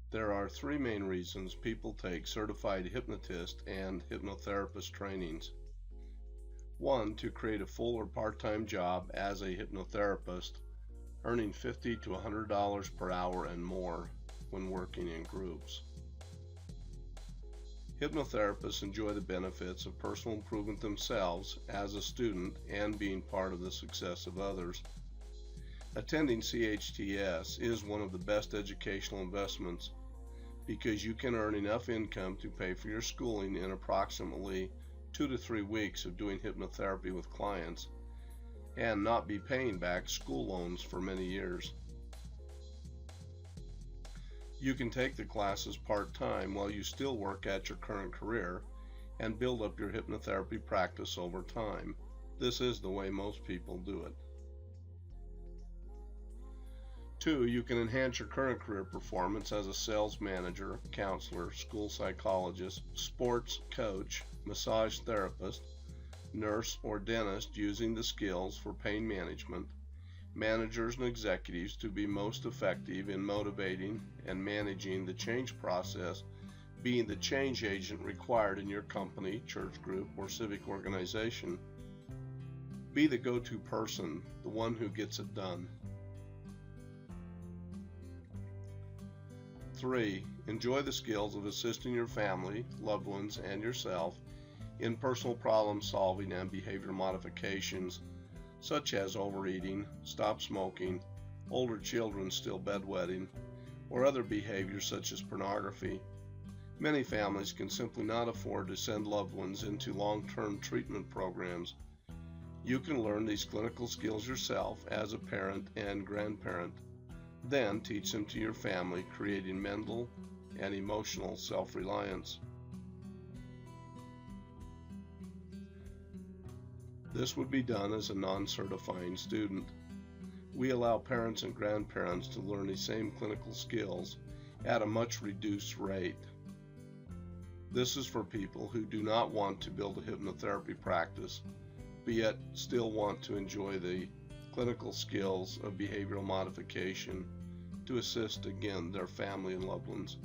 There are three main reasons people take Certified Hypnotist and Hypnotherapist trainings. One, to create a full or part-time job as a hypnotherapist, earning $50 to $100 per hour and more when working in groups. Hypnotherapists enjoy the benefits of personal improvement themselves as a student and being part of the success of others. Attending CHTS is one of the best educational investments because you can earn enough income to pay for your schooling in approximately 2 to 3 weeks of doing hypnotherapy with clients and not be paying back school loans for many years. You can take the classes part-time while you still work at your current career and build up your hypnotherapy practice over time. This is the way most people do it. 2, you can enhance your current career performance as a sales manager, counselor, school psychologist, sports coach, massage therapist, nurse, or dentist using the skills for pain management, managers and executives to be most effective in motivating and managing the change process, being the change agent required in your company, church group, or civic organization. Be the go-to person, the one who gets it done. 3, enjoy the skills of assisting your family, loved ones, and yourself in personal problem solving and behavior modifications such as overeating, stop smoking, older children still bedwetting, or other behaviors such as pornography. Many families can simply not afford to send loved ones into long-term treatment programs. You can learn these clinical skills yourself as a parent and grandparent, then teach them to your family, creating mental and emotional self-reliance. This would be done as a non-certifying student. We allow parents and grandparents to learn these same clinical skills at a much reduced rate. This is for people who do not want to build a hypnotherapy practice, but yet still want to enjoy the clinical skills of behavioral modification to assist, again, their family and loved ones.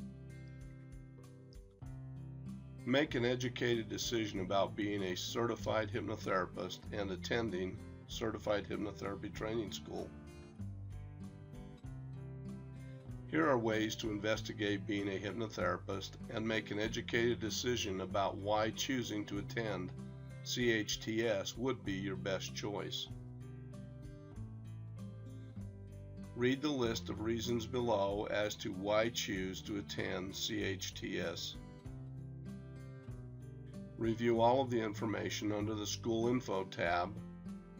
Make an educated decision about being a certified hypnotherapist and attending Certified Hypnotherapy Training School. Here are ways to investigate being a hypnotherapist and make an educated decision about why choosing to attend CHTS would be your best choice. Read the list of reasons below as to why choose to attend CHTS. Review all of the information under the School Info tab,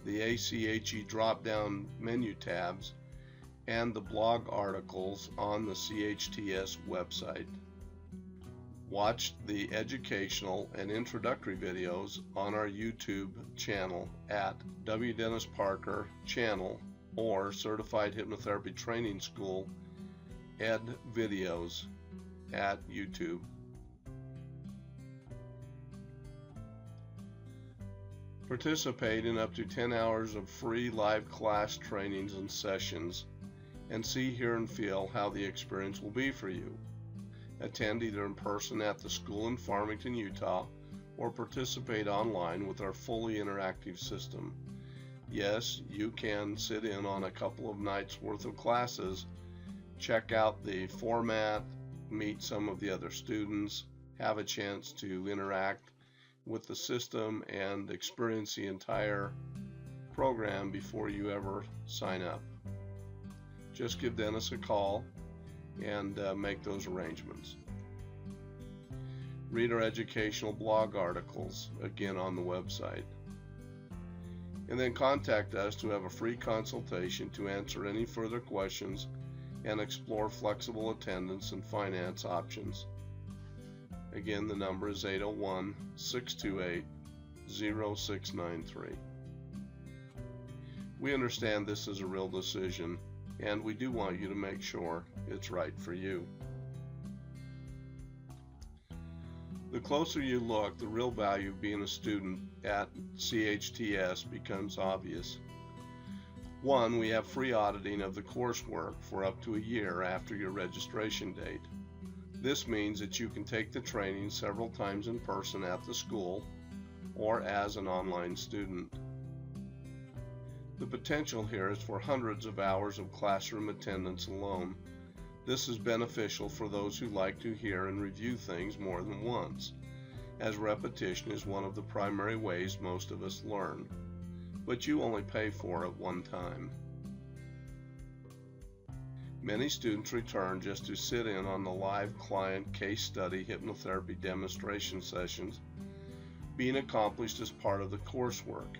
the A.C.H.E drop-down menu tabs, and the blog articles on the CHTS website. Watch the educational and introductory videos on our YouTube channel at W. Dennis Parker Channel or Certified Hypnotherapy Training School Ed Videos at YouTube. Participate in up to 10 hours of free live class trainings and sessions and see, hear, and feel how the experience will be for you. Attend either in person at the school in Farmington, Utah, or participate online with our fully interactive system. Yes, you can sit in on a couple of nights worth of classes, check out the format, meet some of the other students, have a chance to interact with the system and experience the entire program before you ever sign up. Just give Dennis a call and make those arrangements. Read our educational blog articles, again on the website. And then contact us to have a free consultation to answer any further questions and explore flexible attendance and finance options. Again, the number is 801-628-0693. We understand this is a real decision, and we do want you to make sure it's right for you. The closer you look, the real value of being a student at CHTS becomes obvious. 1, we have free auditing of the coursework for up to a year after your registration date. This means that you can take the training several times in person at the school or as an online student. The potential here is for hundreds of hours of classroom attendance alone. This is beneficial for those who like to hear and review things more than once, as repetition is one of the primary ways most of us learn, but you only pay for it one time. Many students return just to sit in on the live client case study hypnotherapy demonstration sessions being accomplished as part of the coursework.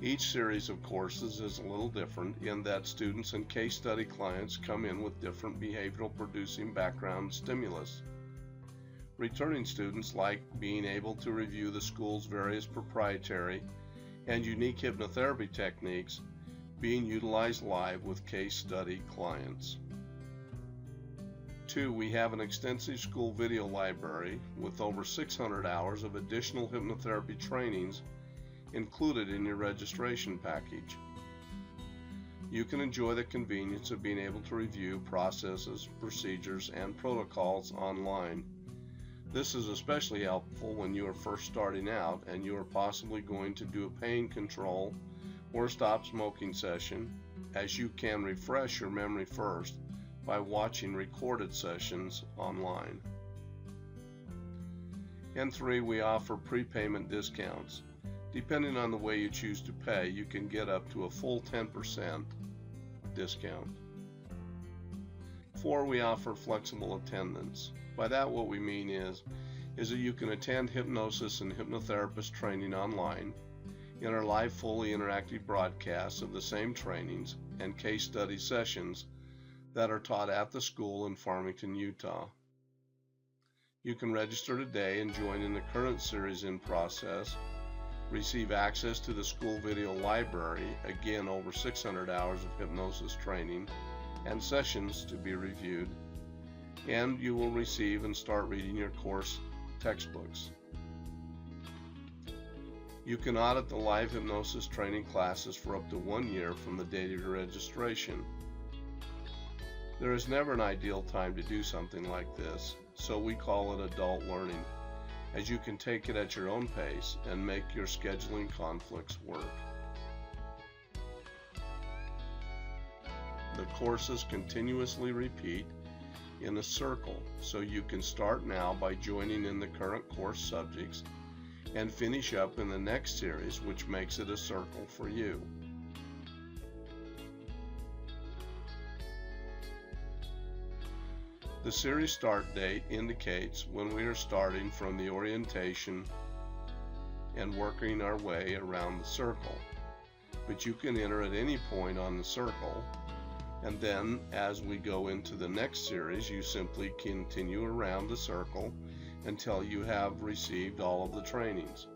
Each series of courses is a little different in that students and case study clients come in with different behavioral producing background stimulus. Returning students like being able to review the school's various proprietary and unique hypnotherapy techniques being utilized live with case study clients. 2. We have an extensive school video library with over 600 hours of additional hypnotherapy trainings included in your registration package. You can enjoy the convenience of being able to review processes, procedures, and protocols online. This is especially helpful when you are first starting out and you are possibly going to do a pain control or stop smoking session, as you can refresh your memory first by watching recorded sessions online. And 3, we offer prepayment discounts. Depending on the way you choose to pay, you can get up to a full 10% discount. 4, we offer flexible attendance. By that, what we mean is that you can attend hypnosis and hypnotherapist training online in our live fully interactive broadcasts of the same trainings and case study sessions that are taught at the school in Farmington, Utah. You can register today and join in the current series in process, receive access to the school video library, again over 600 hours of hypnosis training and sessions to be reviewed, and you will receive and start reading your course textbooks. You can audit the live hypnosis training classes for up to 1 year from the date of your registration. There is never an ideal time to do something like this, so we call it adult learning, as you can take it at your own pace and make your scheduling conflicts work. The courses continuously repeat in a circle, so you can start now by joining in the current course subjects and finish up in the next series, which makes it a circle for you. The series start date indicates when we are starting from the orientation and working our way around the circle, but you can enter at any point on the circle, and then as we go into the next series, you simply continue around the circle until you have received all of the trainings.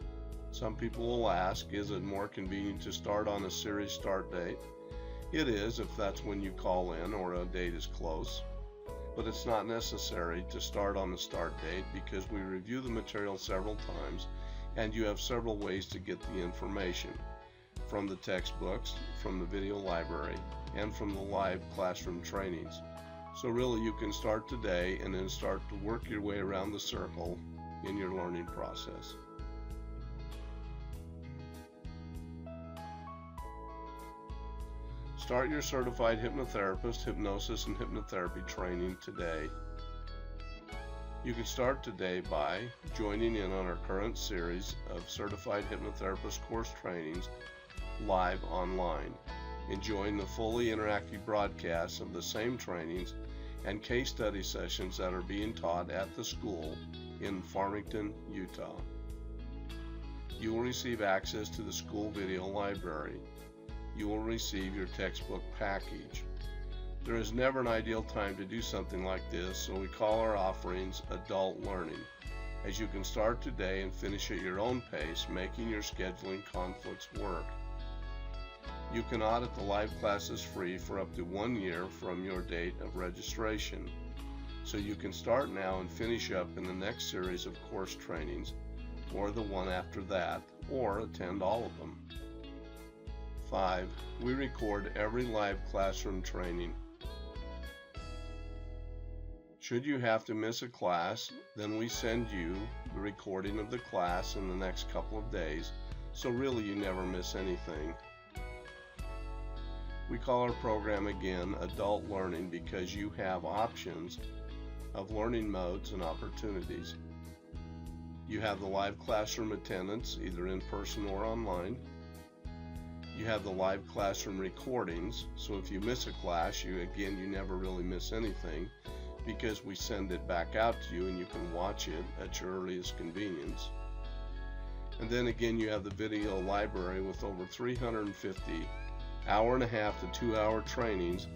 Some people will ask, is it more convenient to start on a series start date? It is, if that's when you call in or a date is close, but it's not necessary to start on the start date because we review the material several times and you have several ways to get the information from the textbooks, from the video library, and from the live classroom trainings. So really you can start today and then start to work your way around the circle in your learning process. Start your Certified Hypnotherapist, Hypnosis, and Hypnotherapy training today. You can start today by joining in on our current series of Certified Hypnotherapist course trainings live online. Enjoying the fully interactive broadcasts of the same trainings and case study sessions that are being taught at the school in Farmington, Utah. You will receive access to the school video library. You will receive your textbook package. There is never an ideal time to do something like this, so we call our offerings adult learning, as you can start today and finish at your own pace, making your scheduling conflicts work. You can audit the live classes free for up to 1 year from your date of registration, so you can start now and finish up in the next series of course trainings, or the one after that, or attend all of them. 5. We record every live classroom training. Should you have to miss a class, then we send you the recording of the class in the next couple of days, so really you never miss anything. We call our program again Adult Learning because you have options of learning modes and opportunities. You have the live classroom attendance, either in person or online. You have the live classroom recordings, so if you miss a class, you never really miss anything because we send it back out to you and you can watch it at your earliest convenience. And then again, you have the video library with over 350 1.5 to 2 hour trainings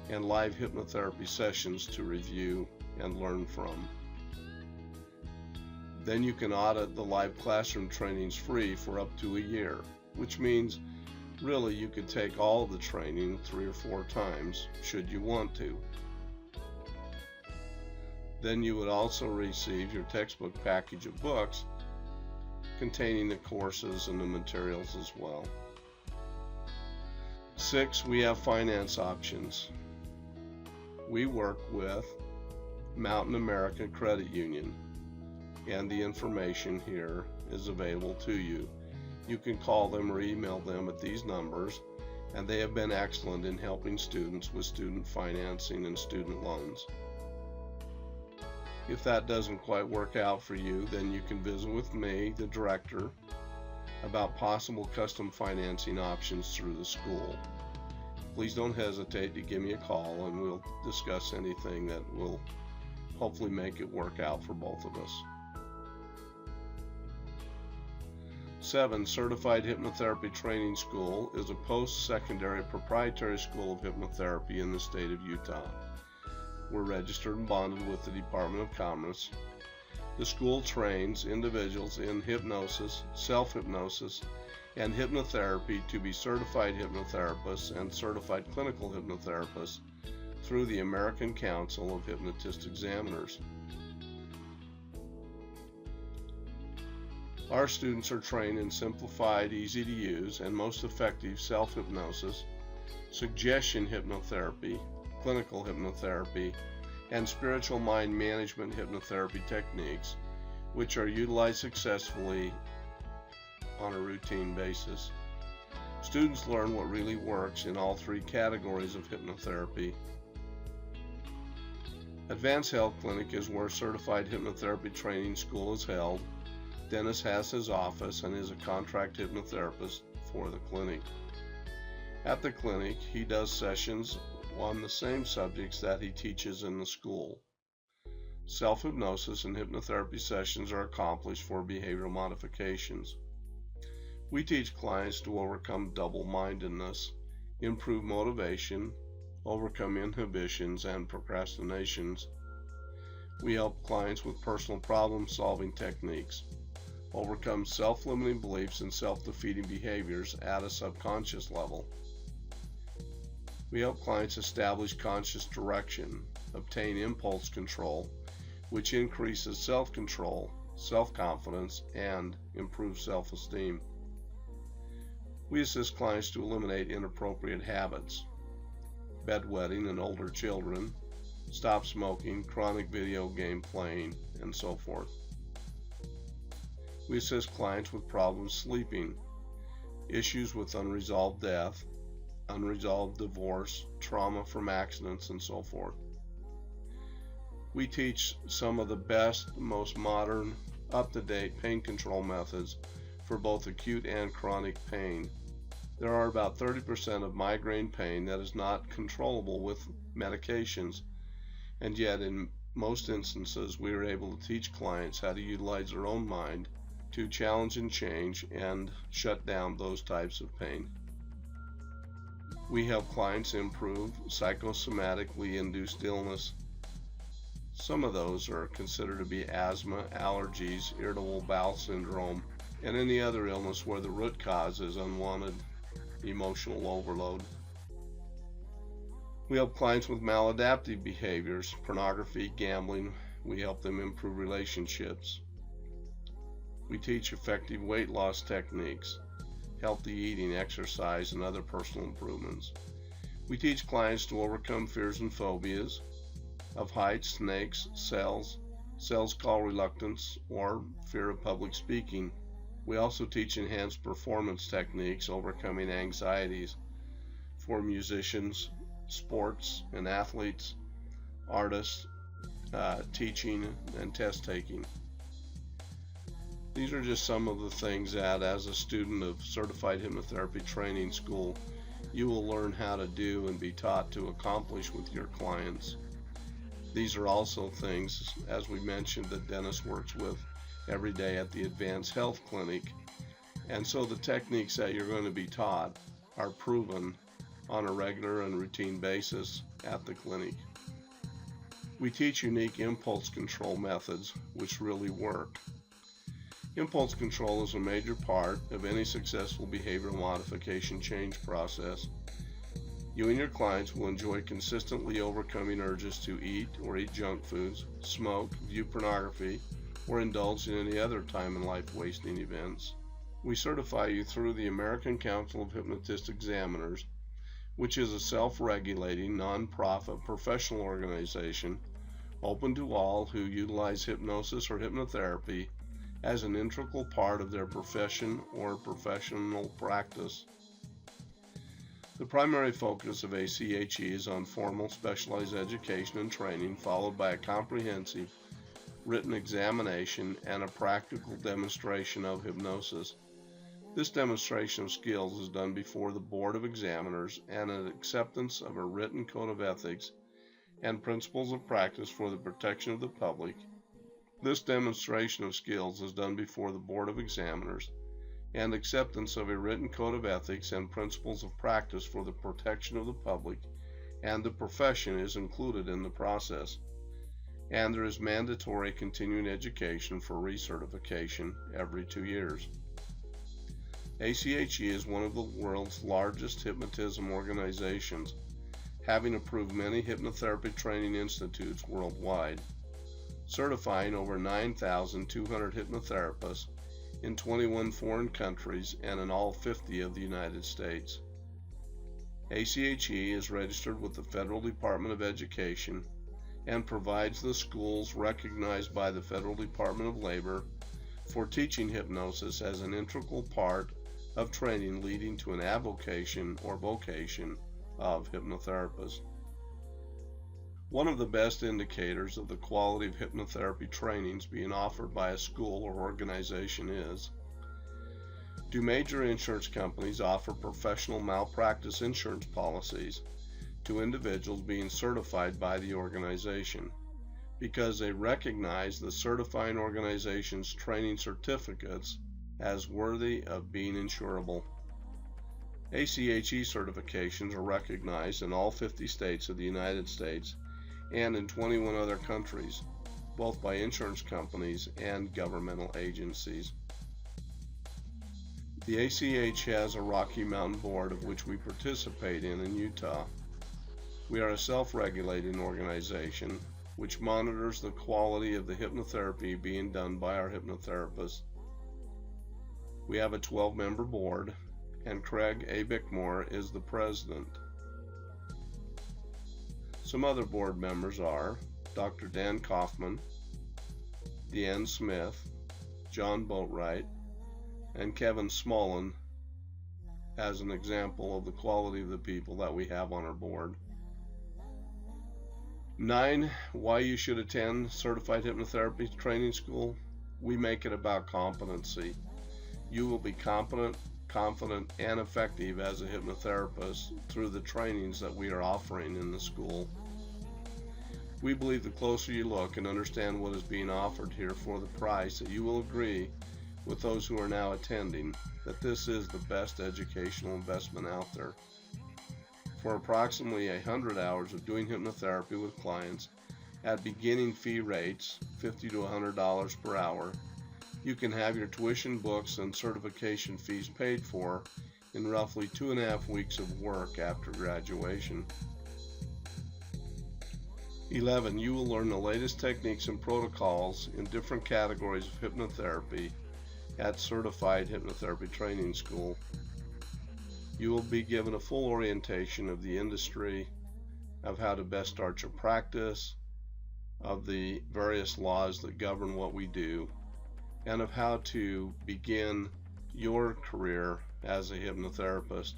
and live hypnotherapy sessions to review and learn from. Then you can audit the live classroom trainings free for up to a year, which means really you could take all the training 3 or 4 times should you want to. Then you would also receive your textbook package of books containing the courses and the materials as well. 6, we have finance options. We work with Mountain America Credit Union, and the information here is available to you. You can call them or email them at these numbers, and they have been excellent in helping students with student financing and student loans. If that doesn't quite work out for you, then you can visit with me, the director, about possible custom financing options through the school. Please don't hesitate to give me a call and we'll discuss anything that will hopefully make it work out for both of us. 7, Certified Hypnotherapy Training School is a post-secondary proprietary school of hypnotherapy in the state of Utah. We're registered and bonded with the Department of Commerce. The school trains individuals in hypnosis, self-hypnosis, and hypnotherapy to be certified hypnotherapists and certified clinical hypnotherapists through the American Council of Hypnotist Examiners. Our students are trained in simplified, easy to use, and most effective self-hypnosis, suggestion hypnotherapy, clinical hypnotherapy, and spiritual mind management hypnotherapy techniques, which are utilized successfully on a routine basis. Students learn what really works in all 3 categories of hypnotherapy. Advanced Health Clinic is where Certified Hypnotherapy Training School is held. Dennis has his office and is a contract hypnotherapist for the clinic. At the clinic, he does sessions on the same subjects that he teaches in the school. Self-hypnosis and hypnotherapy sessions are accomplished for behavioral modifications. We teach clients to overcome double-mindedness, improve motivation, overcome inhibitions and procrastinations. We help clients with personal problem-solving techniques, overcome self-limiting beliefs and self-defeating behaviors at a subconscious level. We help clients establish conscious direction, obtain impulse control, which increases self-control, self-confidence, and improves self-esteem. We assist clients to eliminate inappropriate habits, bedwetting in older children, stop smoking, chronic video game playing, and so forth. We assist clients with problems sleeping, issues with unresolved death, unresolved divorce, trauma from accidents, and so forth. We teach some of the best, most modern, up-to-date pain control methods for both acute and chronic pain. There are about 30% of migraine pain that is not controllable with medications, and yet in most instances we are able to teach clients how to utilize their own mind to challenge and change and shut down those types of pain. We help clients improve psychosomatically induced illness. Some of those are considered to be asthma, allergies, irritable bowel syndrome, and any other illness where the root cause is unwanted emotional overload. We help clients with maladaptive behaviors, pornography, gambling. We help them improve relationships. We teach effective weight loss techniques, healthy eating, exercise, and other personal improvements. We teach clients to overcome fears and phobias. of heights, snakes, cells, sales call reluctance, or fear of public speaking. We also teach enhanced performance techniques, overcoming anxieties for musicians, sports and athletes, artists, teaching, and test taking. These are just some of the things that, as a student of Certified Hypnotherapy Training School, you will learn how to do and be taught to accomplish with your clients. These are also things, as we mentioned, that Dennis works with every day at the Advanced Health Clinic. And so the techniques that you're going to be taught are proven on a regular and routine basis at the clinic. We teach unique impulse control methods which really work. Impulse control is a major part of any successful behavioral modification change process. You and your clients will enjoy consistently overcoming urges to eat or eat junk foods, smoke, view pornography, or indulge in any other time and life wasting events. We certify you through the American Council of Hypnotist Examiners, which is a self-regulating, non-profit professional organization open to all who utilize hypnosis or hypnotherapy as an integral part of their profession or professional practice. The primary focus of A.C.H.E is on formal specialized education and training, followed by a comprehensive written examination and a practical demonstration of hypnosis. This demonstration of skills is done before the Board of Examiners and an acceptance of a written code of ethics and principles of practice for the protection of the public. This demonstration of skills is done before the Board of Examiners and acceptance of a written code of ethics and principles of practice for the protection of the public and the profession is included in the process. And there is mandatory continuing education for recertification every 2 years. A.C.H.E is one of the world's largest hypnotism organizations, having approved many hypnotherapy training institutes worldwide, certifying over 9,200 hypnotherapists in 21 foreign countries and in all 50 of the United States. A.C.H.E is registered with the Federal Department of Education and provides the schools recognized by the Federal Department of Labor for teaching hypnosis as an integral part of training leading to an avocation or vocation of hypnotherapists. One of the best indicators of the quality of hypnotherapy trainings being offered by a school or organization is: do major insurance companies offer professional malpractice insurance policies to individuals being certified by the organization because they recognize the certifying organization's training certificates as worthy of being insurable? A.C.H.E certifications are recognized in all 50 states of the United States and in 21 other countries, both by insurance companies and governmental agencies. The A.C.H has a Rocky Mountain board of which we participate in Utah. We are a self-regulating organization which monitors the quality of the hypnotherapy being done by our hypnotherapists. We have a 12-member board, and Craig A. Bickmore is the president. Some other board members are Dr. Dan Kaufman, Deanne Smith, John Boatwright, and Kevin Smolin, as an example of the quality of the people that we have on our board. 9. Why you should attend Certified Hypnotherapy Training School. We make it about competency. You will be competent, confident, and effective as a hypnotherapist through the trainings that we are offering in the school. We believe the closer you look and understand what is being offered here for the price, that you will agree with those who are now attending that this is the best educational investment out there. For approximately 100 hours of doing hypnotherapy with clients at beginning fee rates, $50 to $100 per hour, you can have your tuition, books, and certification fees paid for in roughly 2.5 weeks of work after graduation. 11. You will learn the latest techniques and protocols in different categories of hypnotherapy at Certified Hypnotherapy Training School. You will be given a full orientation of the industry, of how to best start your practice, of the various laws that govern what we do, and of how to begin your career as a hypnotherapist.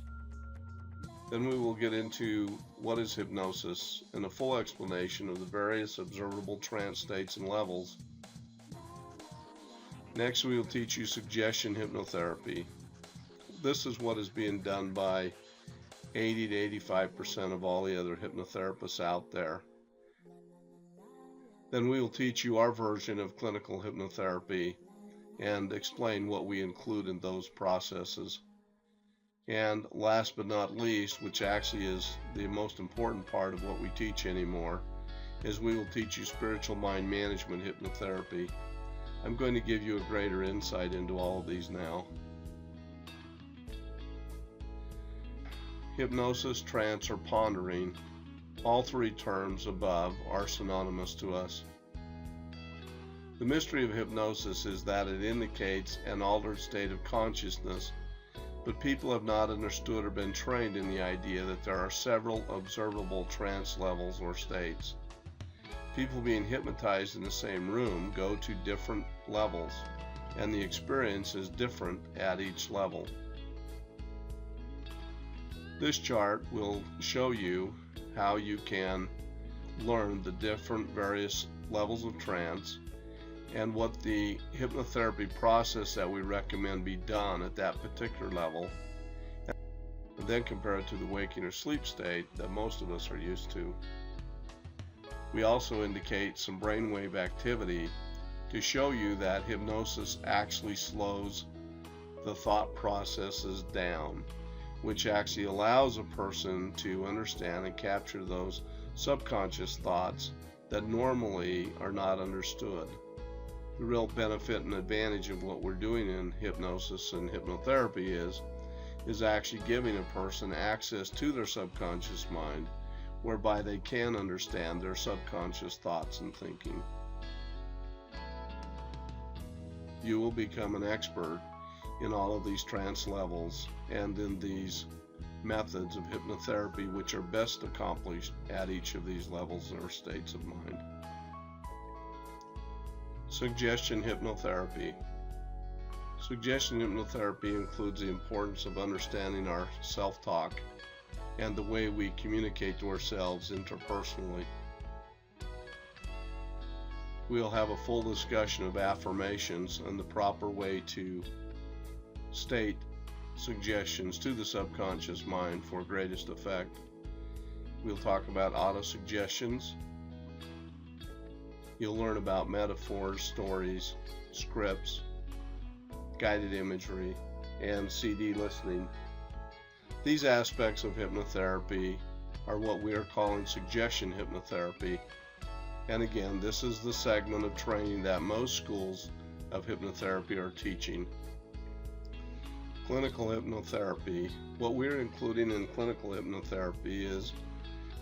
Then we will get into what is hypnosis and a full explanation of the various observable trance states and levels. Next, we will teach you suggestion hypnotherapy. This is what is being done by 80 to 85% of all the other hypnotherapists out there. Then we will teach you our version of clinical hypnotherapy and explain what we include in those processes. And last but not least, which actually is the most important part of what we teach anymore, is we will teach you spiritual mind management hypnotherapy. I'm going to give you a greater insight into all of these now. Hypnosis, trance, or pondering, all three terms above are synonymous to us. The mystery of hypnosis is that it indicates an altered state of consciousness, but people have not understood or been trained in the idea that there are several observable trance levels or states. People being hypnotized in the same room go to different levels, and the experience is different at each level. This chart will show you how you can learn the different various levels of trance and what the hypnotherapy process that we recommend be done at that particular level, and then compare it to the waking or sleep state that most of us are used to. We also indicate some brainwave activity to show you that hypnosis actually slows the thought processes down, which actually allows a person to understand and capture those subconscious thoughts that normally are not understood. The real benefit and advantage of what we're doing in hypnosis and hypnotherapy is actually giving a person access to their subconscious mind, whereby they can understand their subconscious thoughts and thinking. You will become an expert in all of these trance levels and in these methods of hypnotherapy, which are best accomplished at each of these levels or states of mind. Suggestion hypnotherapy. Suggestion hypnotherapy includes the importance of understanding our self-talk and the way we communicate to ourselves interpersonally. We'll have a full discussion of affirmations and the proper way to state suggestions to the subconscious mind for greatest effect. We'll talk about auto-suggestions. You'll learn about metaphors, stories, scripts, guided imagery, and CD listening. These aspects of hypnotherapy are what we are calling suggestion hypnotherapy. And again, this is the segment of training that most schools of hypnotherapy are teaching. Clinical hypnotherapy. What we're including in clinical hypnotherapy is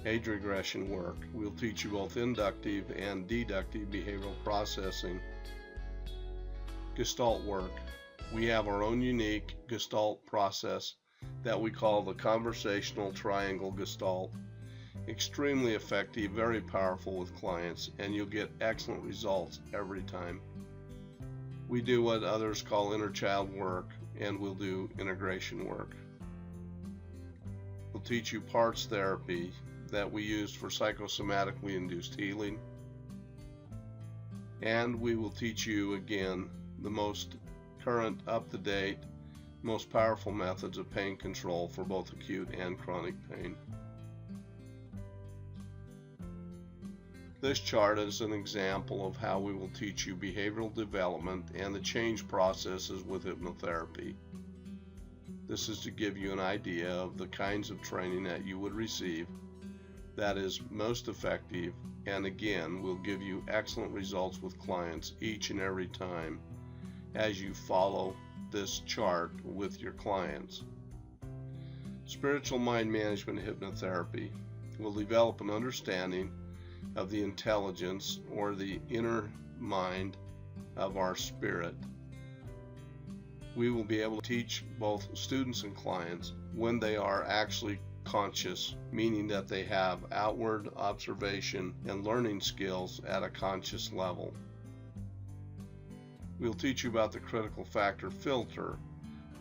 age regression work. We'll teach you both inductive and deductive behavioral processing. Gestalt work. We have our own unique Gestalt process that we call the conversational triangle Gestalt. Extremely effective, very powerful with clients, and you'll get excellent results every time. We do what others call inner child work, and we'll do integration work. We'll teach you parts therapy that we use for psychosomatically induced healing. And we will teach you again the most current, up-to-date, most powerful methods of pain control for both acute and chronic pain. This chart is an example of how we will teach you behavioral development and the change processes with hypnotherapy. This is to give you an idea of the kinds of training that you would receive that is most effective, and again will give you excellent results with clients each and every time as you follow this chart with your clients. Spiritual mind management hypnotherapy will develop an understanding of the intelligence or the inner mind of our spirit. We will be able to teach both students and clients when they are actually conscious, meaning that they have outward observation and learning skills at a conscious level. We'll teach you about the critical factor filter,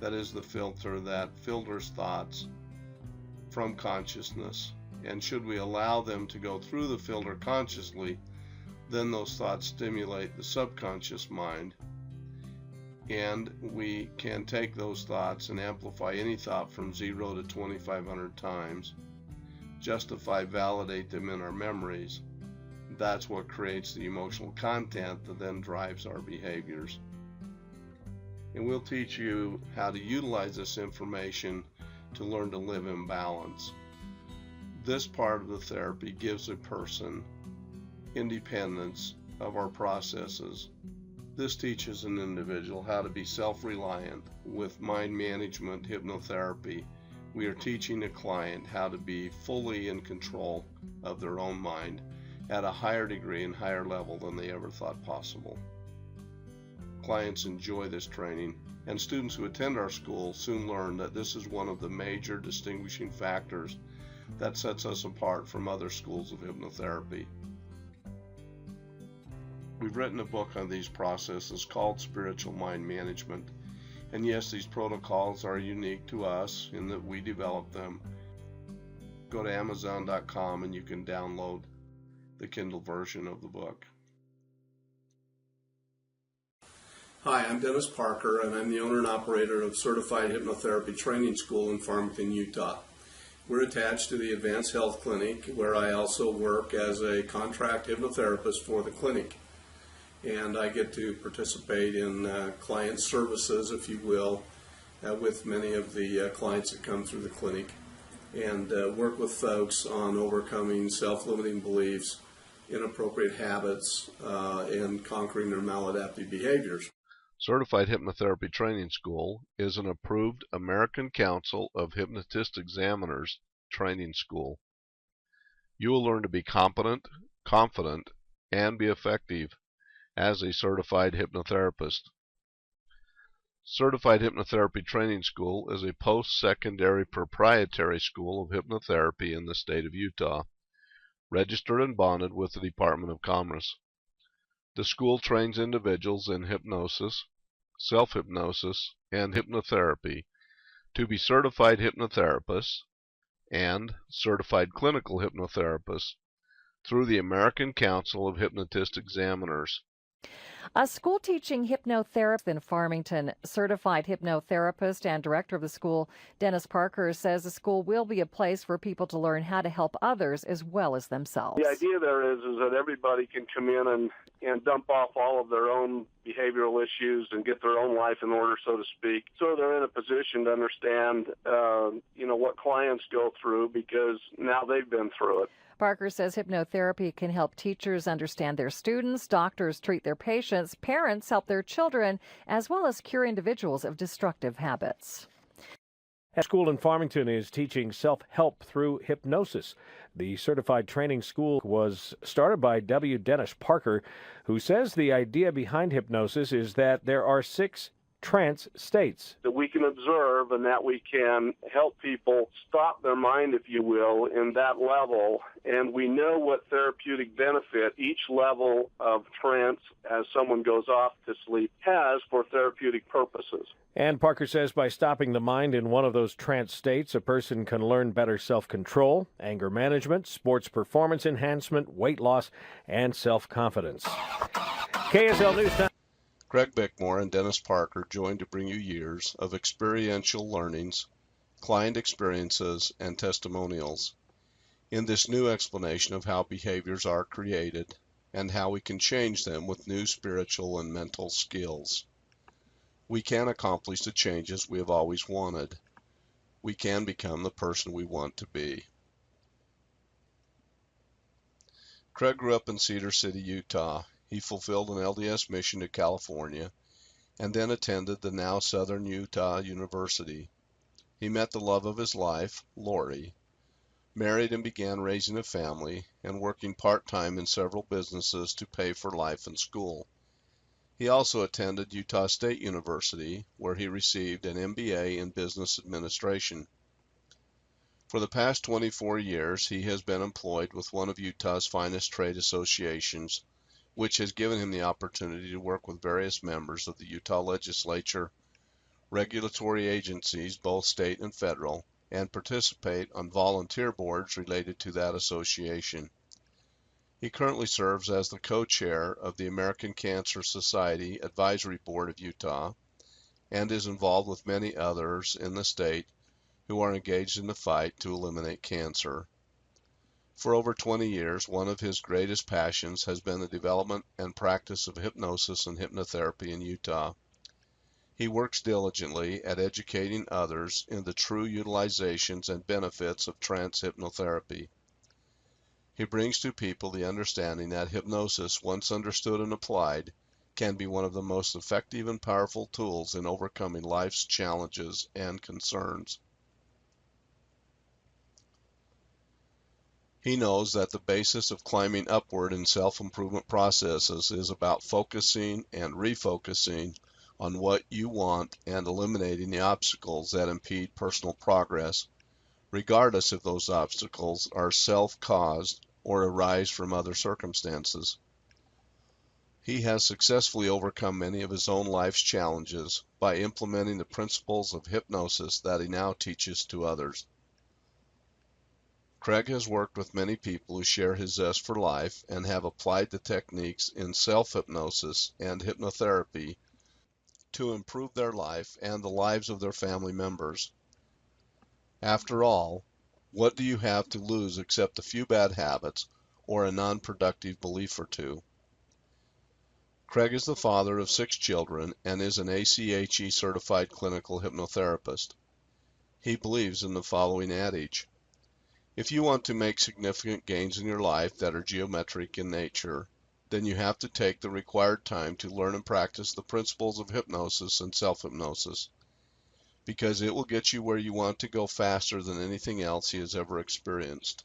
that is the filter that filters thoughts from consciousness, and should we allow them to go through the filter consciously, then those thoughts stimulate the subconscious mind, and we can take those thoughts and amplify any thought from 0 to 2,500 times, justify, validate them in our memories. That's what creates the emotional content that then drives our behaviors. And we'll teach you how to utilize this information to learn to live in balance. This part of the therapy gives a person independence of our processes. This teaches an individual how to be self-reliant. With mind management hypnotherapy, we are teaching a client how to be fully in control of their own mind at a higher degree and higher level than they ever thought possible. Clients enjoy this training, and students who attend our school soon learn that this is one of the major distinguishing factors that sets us apart from other schools of hypnotherapy. We've written a book on these processes called Spiritual Mind Management, and yes, these protocols are unique to us in that we developed them. Go to Amazon.com and you can download the Kindle version of the book. Hi, I'm Dennis Parker, and I'm the owner and operator of Certified Hypnotherapy Training School in Farmington, Utah. We're attached to the Advanced Health Clinic, where I also work as a contract hypnotherapist for the clinic. And I get to participate in client services, if you will, with many of the clients that come through the clinic, and work with folks on overcoming self-limiting beliefs, inappropriate habits, and conquering their maladaptive behaviors. Certified Hypnotherapy Training School is an approved American Council of Hypnotist Examiners training school. You will learn to be competent, confident, and be effective as a certified hypnotherapist. Certified Hypnotherapy Training School is a post-secondary proprietary school of hypnotherapy in the state of Utah, registered and bonded with the Department of Commerce. The school trains individuals in hypnosis, self-hypnosis, and hypnotherapy to be certified hypnotherapists and certified clinical hypnotherapists through the American Council of Hypnotist Examiners. A school teaching hypnotherapist in Farmington, certified hypnotherapist and director of the school, Dennis Parker, says the school will be a place for people to learn how to help others as well as themselves. The idea there is that everybody can come in and dump off all of their own behavioral issues and get their own life in order, so to speak. So they're in a position to understand, what clients go through because now they've been through it. Parker says hypnotherapy can help teachers understand their students, doctors treat their patients, parents help their children, as well as cure individuals of destructive habits. A school in Farmington is teaching self-help through hypnosis. The certified training school was started by W. Dennis Parker, who says the idea behind hypnosis is that there are 6 trance states that we can observe and that we can help people stop their mind, if you will, in that level. And we know what therapeutic benefit each level of trance, as someone goes off to sleep, has for therapeutic purposes. And Parker says by stopping the mind in one of those trance states, a person can learn better self-control, anger management, sports performance enhancement, weight loss, and self-confidence. KSL News Time. Greg Bickmore and Dennis Parker joined to bring you years of experiential learnings, client experiences, and testimonials in this new explanation of how behaviors are created and how we can change them with new spiritual and mental skills. We can accomplish the changes we have always wanted. We can become the person we want to be. Craig grew up in Cedar City, Utah. He fulfilled an LDS mission to California and then attended the now Southern Utah University. He met the love of his life, Lori, married and began raising a family and working part-time in several businesses to pay for life and school. He also attended Utah State University, where he received an MBA in Business Administration. For the past 24 years, he has been employed with one of Utah's finest trade associations, which has given him the opportunity to work with various members of the Utah legislature, regulatory agencies, both state and federal, and participate on volunteer boards related to that association. He currently serves as the co-chair of the American Cancer Society Advisory Board of Utah and is involved with many others in the state who are engaged in the fight to eliminate cancer. For over 20 years, one of his greatest passions has been the development and practice of hypnosis and hypnotherapy in Utah. He works diligently at educating others in the true utilizations and benefits of trance hypnotherapy. He brings to people the understanding that hypnosis, once understood and applied, can be one of the most effective and powerful tools in overcoming life's challenges and concerns. He knows that the basis of climbing upward in self-improvement processes is about focusing and refocusing on what you want and eliminating the obstacles that impede personal progress, regardless if those obstacles are self-caused or arise from other circumstances. He has successfully overcome many of his own life's challenges by implementing the principles of hypnosis that he now teaches to others. Craig has worked with many people who share his zest for life and have applied the techniques in self-hypnosis and hypnotherapy to improve their life and the lives of their family members. After all, what do you have to lose except a few bad habits or a non-productive belief or two? Craig is the father of 6 children and is an A.C.H.E. certified clinical hypnotherapist. He believes in the following adage: if you want to make significant gains in your life that are geometric in nature, then you have to take the required time to learn and practice the principles of hypnosis and self-hypnosis, because it will get you where you want to go faster than anything else he has ever experienced.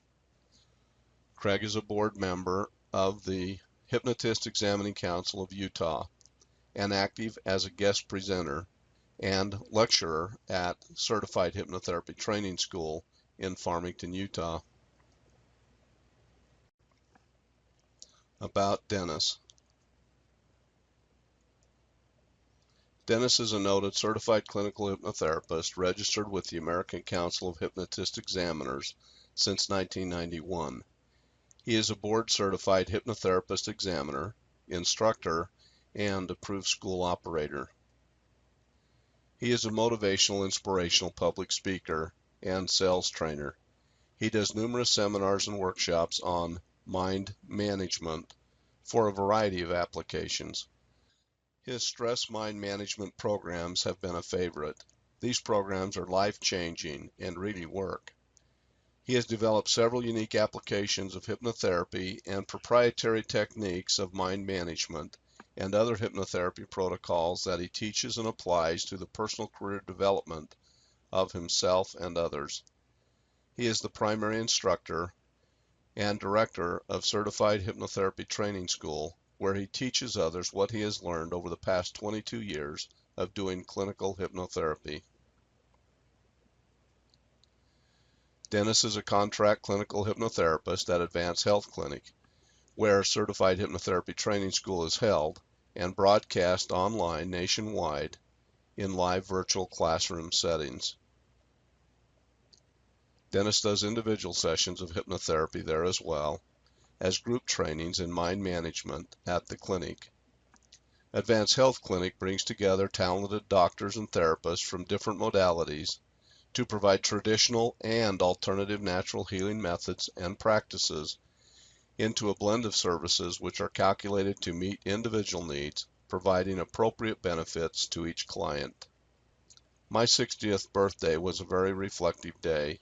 Craig is a board member of the Hypnotist Examining Council of Utah and active as a guest presenter and lecturer at Certified Hypnotherapy Training School in Farmington, Utah. About Dennis. Dennis is a noted certified clinical hypnotherapist registered with the American Council of Hypnotist Examiners since 1991. He is a board-certified hypnotherapist examiner, instructor, and approved school operator. He is a motivational, inspirational public speaker and sales trainer. He does numerous seminars and workshops on mind management for a variety of applications. His stress mind management programs have been a favorite. These programs are life-changing and really work. He has developed several unique applications of hypnotherapy and proprietary techniques of mind management and other hypnotherapy protocols that he teaches and applies to the personal career development of himself and others. He is the primary instructor and director of Certified Hypnotherapy Training School, where he teaches others what he has learned over the past 22 years of doing clinical hypnotherapy. Dennis is a contract clinical hypnotherapist at Advanced Health Clinic, where Certified Hypnotherapy Training School is held and broadcast online nationwide in live virtual classroom settings. Dennis does individual sessions of hypnotherapy there as well as group trainings in mind management at the clinic. Advanced Health Clinic brings together talented doctors and therapists from different modalities to provide traditional and alternative natural healing methods and practices into a blend of services which are calculated to meet individual needs, providing appropriate benefits to each client. My 60th birthday was a very reflective day.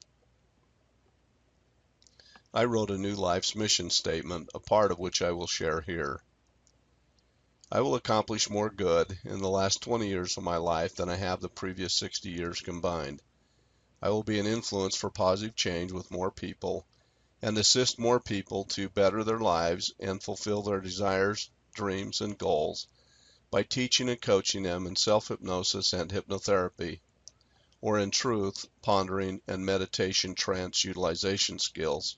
I wrote a new life's mission statement, a part of which I will share here. I will accomplish more good in the last 20 years of my life than I have the previous 60 years combined. I will be an influence for positive change with more people and assist more people to better their lives and fulfill their desires, dreams, and goals by teaching and coaching them in self-hypnosis and hypnotherapy, or in truth, pondering and meditation trance utilization skills.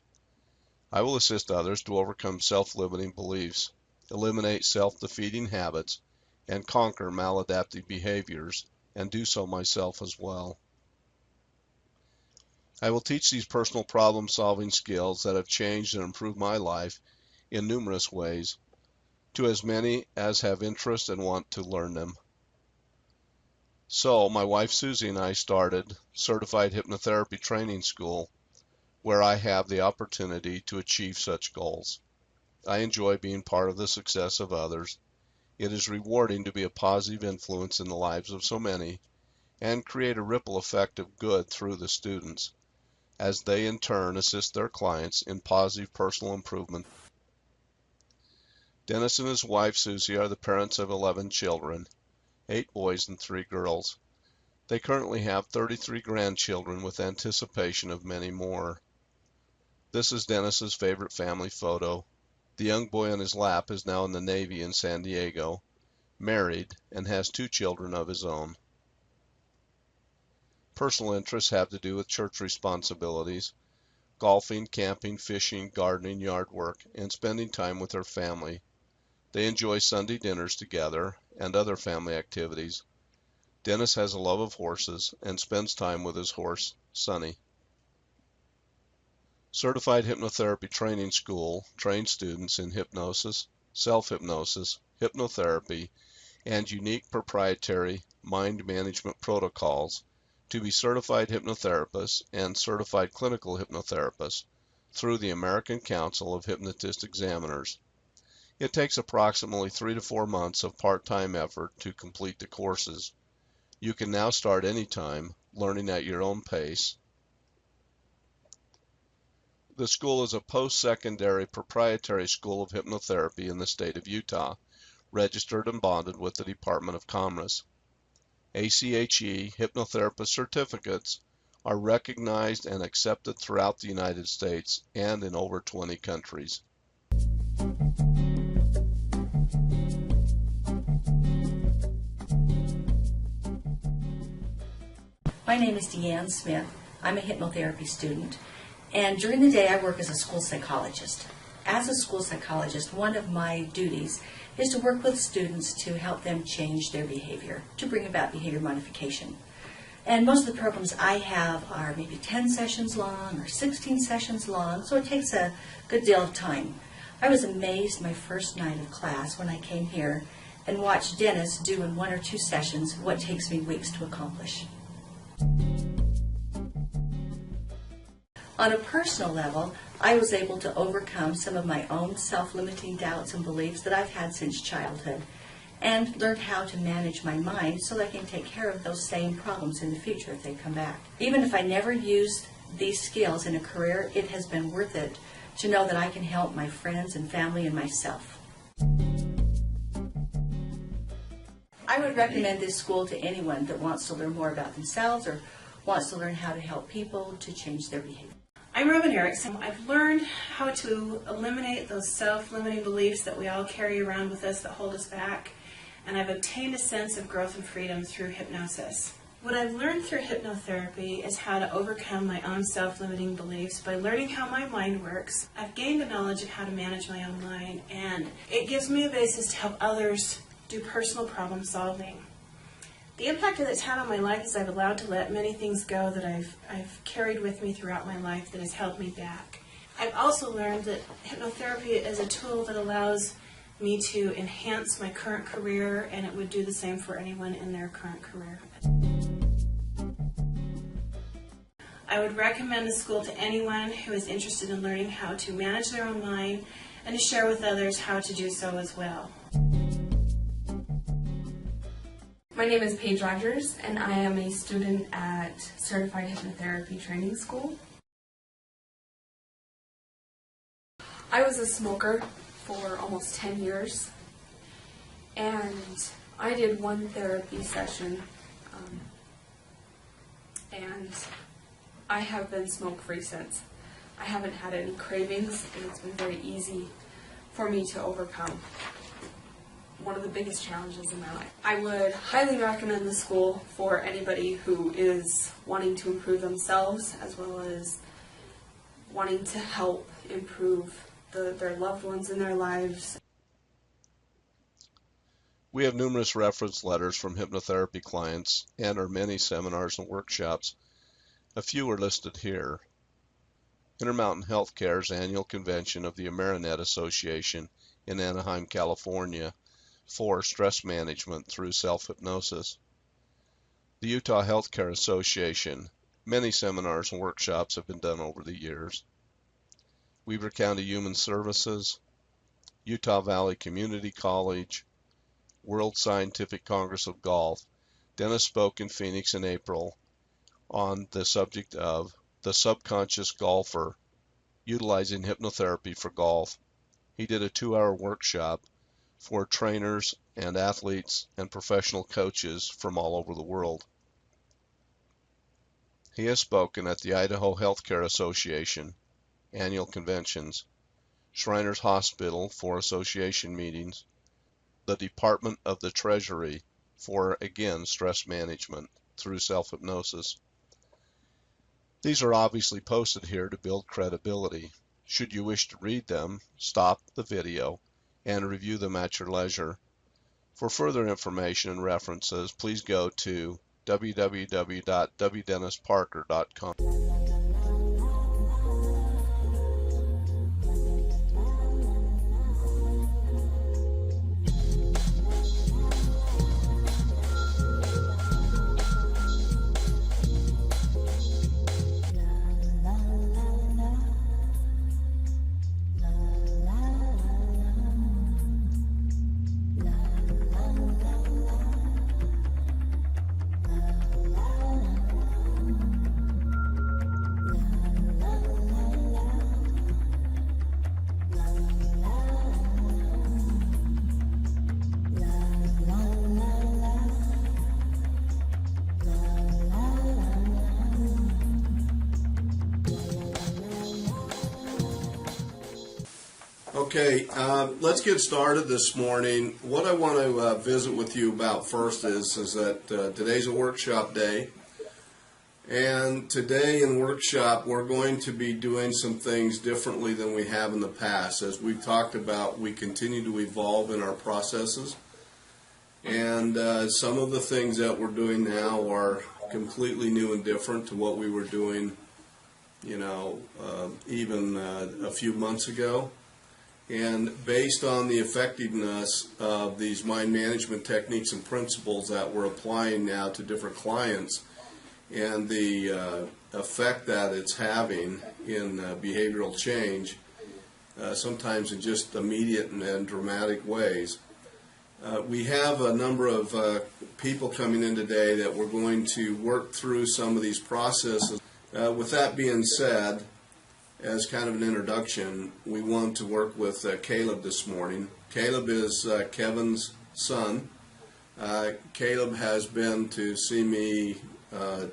I will assist others to overcome self-limiting beliefs, eliminate self-defeating habits, and conquer maladaptive behaviors, and do so myself as well. I will teach these personal problem-solving skills that have changed and improved my life in numerous ways to as many as have interest and want to learn them. So, my wife Susie and I started Certified Hypnotherapy Training School, where I have the opportunity to achieve such goals. I enjoy being part of the success of others. It is rewarding to be a positive influence in the lives of so many and create a ripple effect of good through the students, as they in turn assist their clients in positive personal improvement. Dennis and his wife Susie are the parents of 11 children, 8 boys and 3 girls. They currently have 33 grandchildren with anticipation of many more. This is Dennis's favorite family photo. The young boy on his lap is now in the Navy in San Diego, married, and has 2 children of his own. Personal interests have to do with church responsibilities, golfing, camping, fishing, gardening, yard work, and spending time with their family. They enjoy Sunday dinners together and other family activities. Dennis has a love of horses and spends time with his horse, Sonny. Certified Hypnotherapy Training School trains students in hypnosis, self-hypnosis, hypnotherapy, and unique proprietary mind management protocols to be certified hypnotherapists and certified clinical hypnotherapists through the American Council of Hypnotist Examiners. It takes approximately 3 to 4 months of part-time effort to complete the courses. You can now start anytime, learning at your own pace. The school is a post-secondary proprietary school of hypnotherapy in the state of Utah, registered and bonded with the Department of Commerce. A.C.H.E. hypnotherapist certificates are recognized and accepted throughout the United States and in over 20 countries. My name is Deanne Smith. I'm a hypnotherapy student, and during the day I work as a school psychologist. As a school psychologist, one of my duties is to work with students to help them change their behavior, to bring about behavior modification. And most of the programs I have are maybe 10 sessions long or 16 sessions long, so it takes a good deal of time. I was amazed my first night of class when I came here and watched Dennis do in 1 or 2 sessions what takes me weeks to accomplish. On a personal level, I was able to overcome some of my own self-limiting doubts and beliefs that I've had since childhood, and learned how to manage my mind so that I can take care of those same problems in the future if they come back. Even if I never used these skills in a career, it has been worth it to know that I can help my friends and family and myself. I would recommend this school to anyone that wants to learn more about themselves or wants to learn how to help people to change their behavior. I'm Robin Erickson. I've learned how to eliminate those self-limiting beliefs that we all carry around with us that hold us back, and I've obtained a sense of growth and freedom through hypnosis. What I've learned through hypnotherapy is how to overcome my own self-limiting beliefs by learning how my mind works. I've gained the knowledge of how to manage my own mind, and it gives me a basis to help others do personal problem solving. The impact that it's had on my life is I've allowed to let many things go that I've carried with me throughout my life that has held me back. I've also learned that hypnotherapy is a tool that allows me to enhance my current career, and it would do the same for anyone in their current career. I would recommend the school to anyone who is interested in learning how to manage their own mind and to share with others how to do so as well. My name is Paige Rogers, and I am a student at Certified Hypnotherapy Training School. I was a smoker for almost 10 years, and I did one therapy session, and I have been smoke-free since. I haven't had any cravings, and it's been very easy for me to overcome. one of the biggest challenges in my life. I would highly recommend the school for anybody who is wanting to improve themselves as well as wanting to help improve their loved ones in their lives. We have numerous reference letters from hypnotherapy clients and our many seminars and workshops. A few are listed here. Intermountain Healthcare's annual convention of the Amerinet Association in Anaheim, California, for stress management through self-hypnosis. The Utah Healthcare Association. Many seminars and workshops have been done over the years. Weber County Human Services, Utah Valley Community College, World Scientific Congress of Golf. Dennis spoke in Phoenix in April on the subject of the subconscious golfer utilizing hypnotherapy for golf. He did a 2-hour workshop for trainers and athletes and professional coaches from all over the world. He has spoken at the Idaho Healthcare Association annual conventions, Shriners Hospital for association meetings, the Department of the Treasury for, again, stress management through self-hypnosis. These are obviously posted here to build credibility. Should you wish to read them, stop the video and review them at your leisure. For further information and references, please go to www.wdennisparker.com. Okay, let's get started this morning. What I want to visit with you about first is that today's a workshop day. And today in workshop, we're going to be doing some things differently than we have in the past. As we've talked about, we continue to evolve in our processes. And some of the things that we're doing now are completely new and different to what we were doing, even a few months ago. And based on the effectiveness of these mind management techniques and principles that we're applying now to different clients and the effect that it's having in behavioral change, sometimes in just immediate and dramatic ways, we have a number of people coming in today that we're going to work through some of these processes. With that being said, as kind of an introduction, we want to work with Caleb this morning. Caleb is Kevin's son. Caleb has been to see me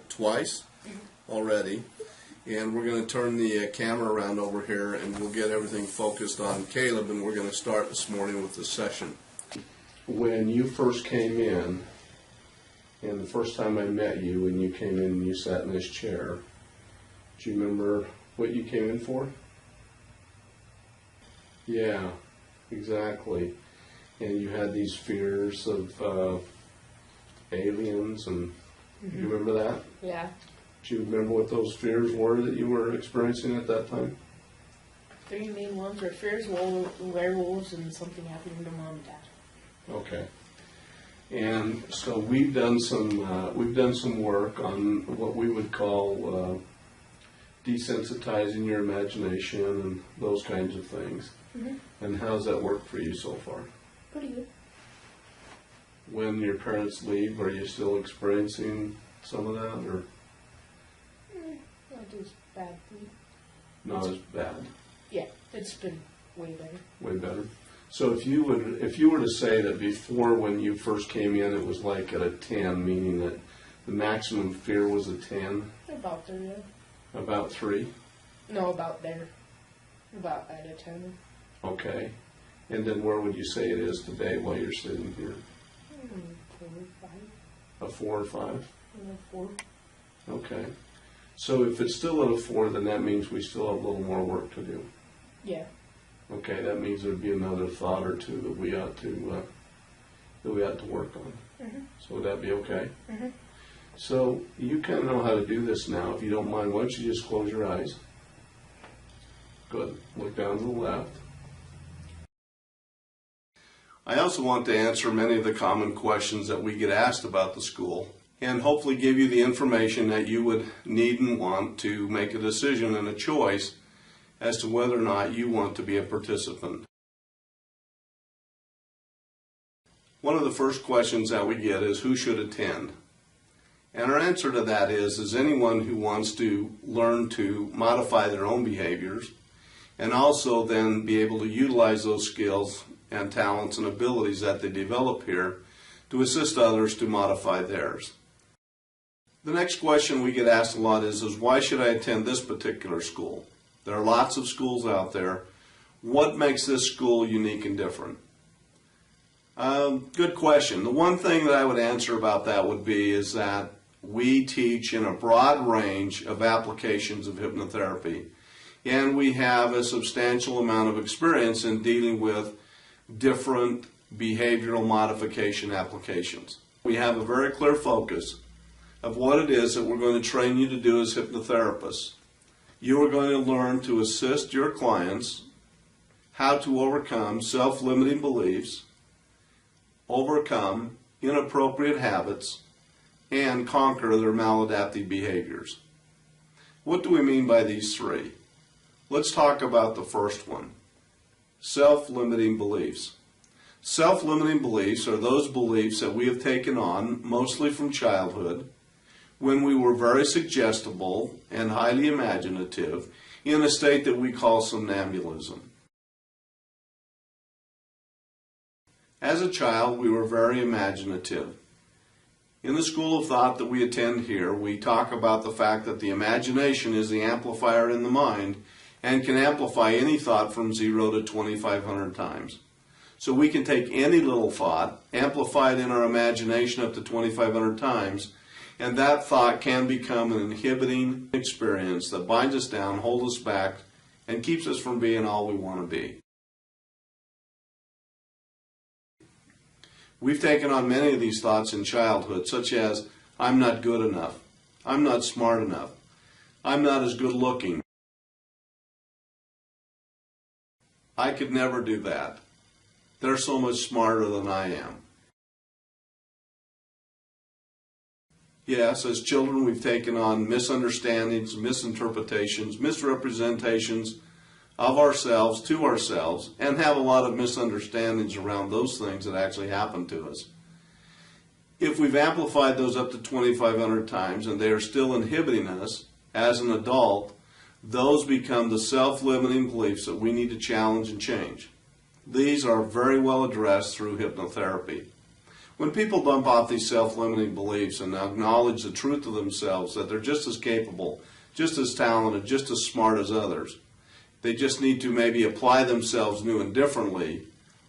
twice already, and we're going to turn the camera around over here and we'll get everything focused on Caleb, and we're going to start this morning with the session. When you first came in, and the first time I met you, when you came in and you sat in this chair, do you remember what you came in for? Yeah, exactly. And you had these fears of aliens, and you remember that? Yeah. Do you remember what those fears were that you were experiencing at that time? 3 main ones were fears, werewolves, and something happening to mom and dad. Okay. And so we've done some work on what we would call desensitizing your imagination and those kinds of things. Mm-hmm. And how's that work for you so far? Pretty good. When your parents leave, are you still experiencing some of that, or Not as bad. not as bad? Yeah, it's been way better. Way better. So if you were to say that before, when you first came in, it was like at a 10, meaning that the maximum fear was a 10? About there, yeah. About 3? No, about there. About at a 10. Okay. And then where would you say it is today while you're sitting here? 4 or 5. A 4 or 5? 4. Okay. So if it's still at a 4, then that means we still have a little more work to do. Yeah. Okay, that means there'd be another thought or two that we ought to work on. Mm-hmm. So would that be okay? Mm-hmm. So you kind of know how to do this now. If you don't mind, why don't you just close your eyes? Good. Look down to the left. I also want to answer many of the common questions that we get asked about the school, and hopefully give you the information that you would need and want to make a decision and a choice as to whether or not you want to be a participant. One of the first questions that we get is who should attend? And our answer to that is anyone who wants to learn to modify their own behaviors and also then be able to utilize those skills and talents and abilities that they develop here to assist others to modify theirs. The next question we get asked a lot is why should I attend this particular school? There are lots of schools out there. What makes this school unique and different? Good question. The one thing that I would answer about that would be is that we teach in a broad range of applications of hypnotherapy, and we have a substantial amount of experience in dealing with different behavioral modification applications. We have a very clear focus of what it is that we're going to train you to do as hypnotherapists. You are going to learn to assist your clients how to overcome self-limiting beliefs, overcome inappropriate habits, and conquer their maladaptive behaviors. What do we mean by these three? Let's talk about the first one, self-limiting beliefs. Self-limiting beliefs are those beliefs that we have taken on, mostly from childhood, when we were very suggestible and highly imaginative in a state that we call somnambulism. As a child, we were very imaginative. In the school of thought that we attend here, we talk about the fact that the imagination is the amplifier in the mind and can amplify any thought from 0 to 2,500 times. So we can take any little thought, amplify it in our imagination up to 2,500 times, and that thought can become an inhibiting experience that binds us down, holds us back, and keeps us from being all we want to be. We've taken on many of these thoughts in childhood, such as, I'm not good enough, I'm not smart enough, I'm not as good looking, I could never do that, they're so much smarter than I am. Yes, as children we've taken on misunderstandings, misinterpretations, misrepresentations of ourselves to ourselves, and have a lot of misunderstandings around those things that actually happen to us. If we've amplified those up to 2,500 times and they are still inhibiting us as an adult, those become the self-limiting beliefs that we need to challenge and change. These are very well addressed through hypnotherapy. When people dump off these self-limiting beliefs and acknowledge the truth of themselves, that they're just as capable, just as talented, just as smart as others, they just need to maybe apply themselves new and differently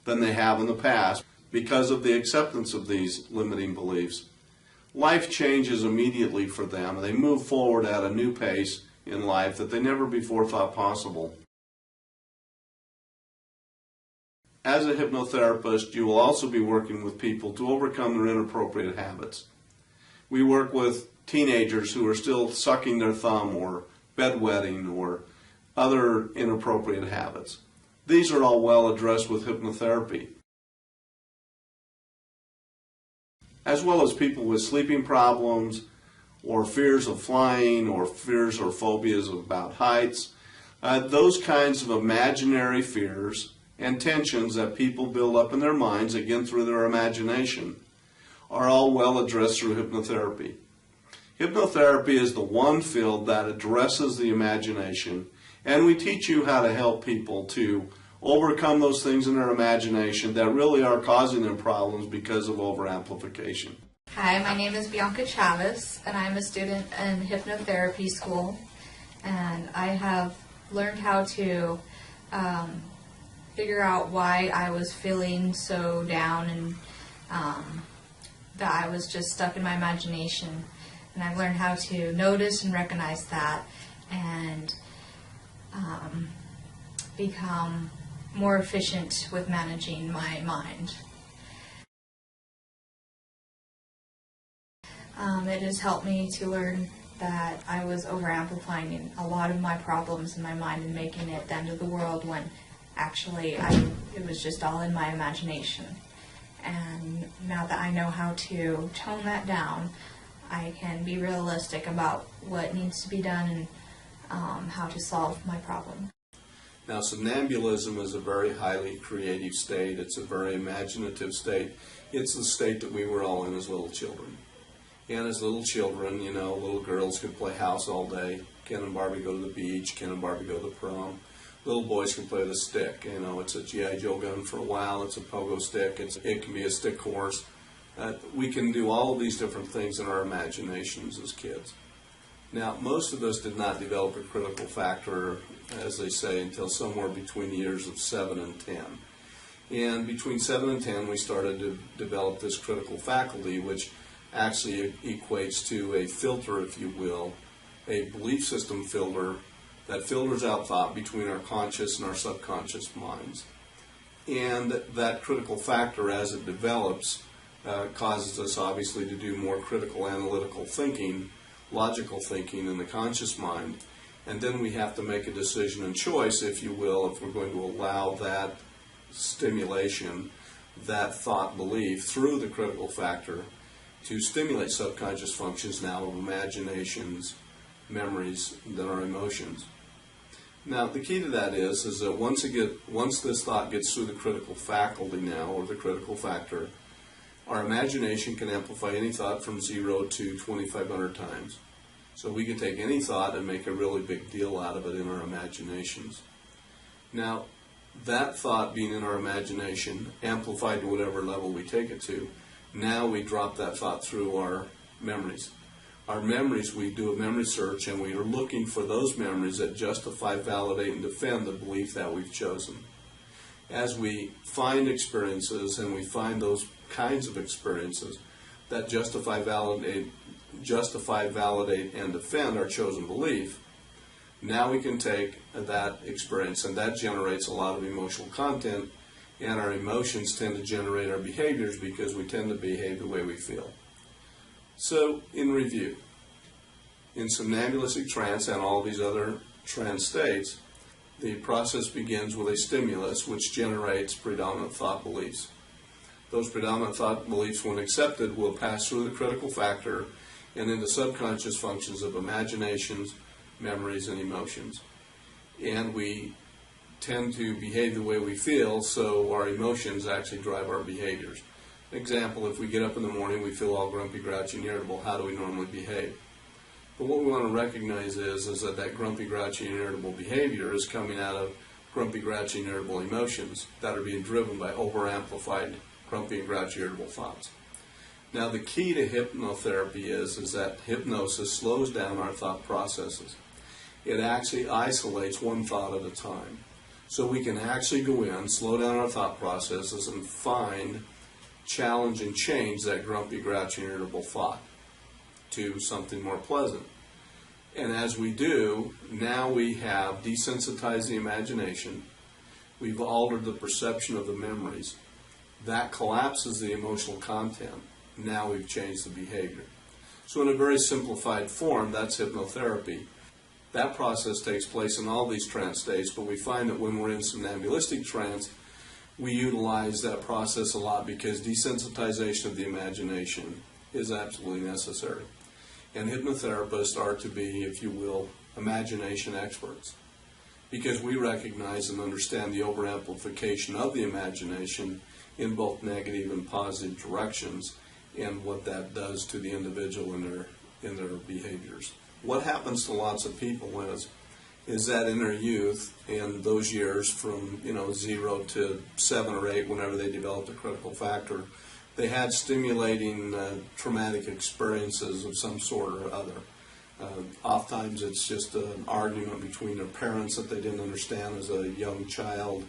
than they have in the past because of the acceptance of these limiting beliefs. Life changes immediately for them, and they move forward at a new pace in life that they never before thought possible. As a hypnotherapist, you will also be working with people to overcome their inappropriate habits. We work with teenagers who are still sucking their thumb or bedwetting or other inappropriate habits. These are all well addressed with hypnotherapy. As well as people with sleeping problems or fears of flying or fears or phobias about heights. Those kinds of imaginary fears and tensions that people build up in their minds, again through their imagination, are all well addressed through hypnotherapy. Hypnotherapy is the one field that addresses the imagination, and we teach you how to help people to overcome those things in their imagination that really are causing them problems because of overamplification. Hi, my name is Bianca Chavez, and I'm a student in Hypnotherapy School, and I have learned how to figure out why I was feeling so down and that I was just stuck in my imagination. And I've learned how to notice and recognize that and become more efficient with managing my mind. It has helped me to learn that I was over-amplifying a lot of my problems in my mind and making it the end of the world when actually it was just all in my imagination. And now that I know how to tone that down, I can be realistic about what needs to be done and how to solve my problem. Now, somnambulism is a very highly creative state. It's a very imaginative state. It's the state that we were all in as little children. And as little children, you know, little girls could play house all day. Ken and Barbie go to the beach. Ken and Barbie go to the prom. Little boys can play with a stick. You know, it's a G.I. Joe gun for a while. It's a pogo stick. It can be a stick horse. We can do all of these different things in our imaginations as kids. Now, most of us did not develop a critical factor, as they say, until somewhere between the years of 7 and 10. And between 7 and 10, we started to develop this critical faculty, which actually equates to a filter, if you will, a belief system filter that filters out thought between our conscious and our subconscious minds. And that critical factor, as it develops, causes us obviously to do more critical analytical thinking, logical thinking in the conscious mind. And then we have to make a decision and choice, if you will, if we're going to allow that stimulation, that thought belief through the critical factor to stimulate subconscious functions now of imaginations, memories, then our emotions. Now, the key to that is that once this thought gets through the critical faculty now, or the critical factor, our imagination can amplify any thought from 0 to 2,500 times. So we can take any thought and make a really big deal out of it in our imaginations. Now, that thought being in our imagination, amplified to whatever level we take it to, now we drop that thought through our memories. Our memories, we do a memory search and we are looking for those memories that justify, validate, and defend the belief that we've chosen. As we find experiences and we find those kinds of experiences that justify, validate, and defend our chosen belief, now we can take that experience, and that generates a lot of emotional content, and our emotions tend to generate our behaviors because we tend to behave the way we feel. So, in review, in somnambulistic trance and all these other trance states, the process begins with a stimulus which generates predominant thought beliefs. Those predominant thought beliefs, when accepted, will pass through the critical factor and into subconscious functions of imaginations, memories, and emotions. And we tend to behave the way we feel, so our emotions actually drive our behaviors. Example, if we get up in the morning, we feel all grumpy, grouchy, and irritable, how do we normally behave? But what we want to recognize is that grumpy, grouchy, and irritable behavior is coming out of grumpy, grouchy, and irritable emotions that are being driven by over-amplified grumpy and grouchy, irritable thoughts. Now, the key to hypnotherapy is that hypnosis slows down our thought processes. It actually isolates one thought at a time. So we can actually go in, slow down our thought processes, and find, challenge, and change that grumpy, grouchy, and irritable thought to something more pleasant. And as we do, now we have desensitized the imagination. We've altered the perception of the memories. That collapses the emotional content. Now we've changed the behavior. So in a very simplified form, that's hypnotherapy. That process takes place in all these trance states, but we find that when we're in somnambulistic trance, we utilize that process a lot because desensitization of the imagination is absolutely necessary. And hypnotherapists are to be, if you will, imagination experts, because we recognize and understand the overamplification of the imagination in both negative and positive directions and what that does to the individual in their behaviors. What happens to lots of people is that in their youth, in those years from 0 to 7 or 8, whenever they developed a critical factor, they had stimulating traumatic experiences of some sort or other. Oftentimes it's just an argument between their parents that they didn't understand as a young child.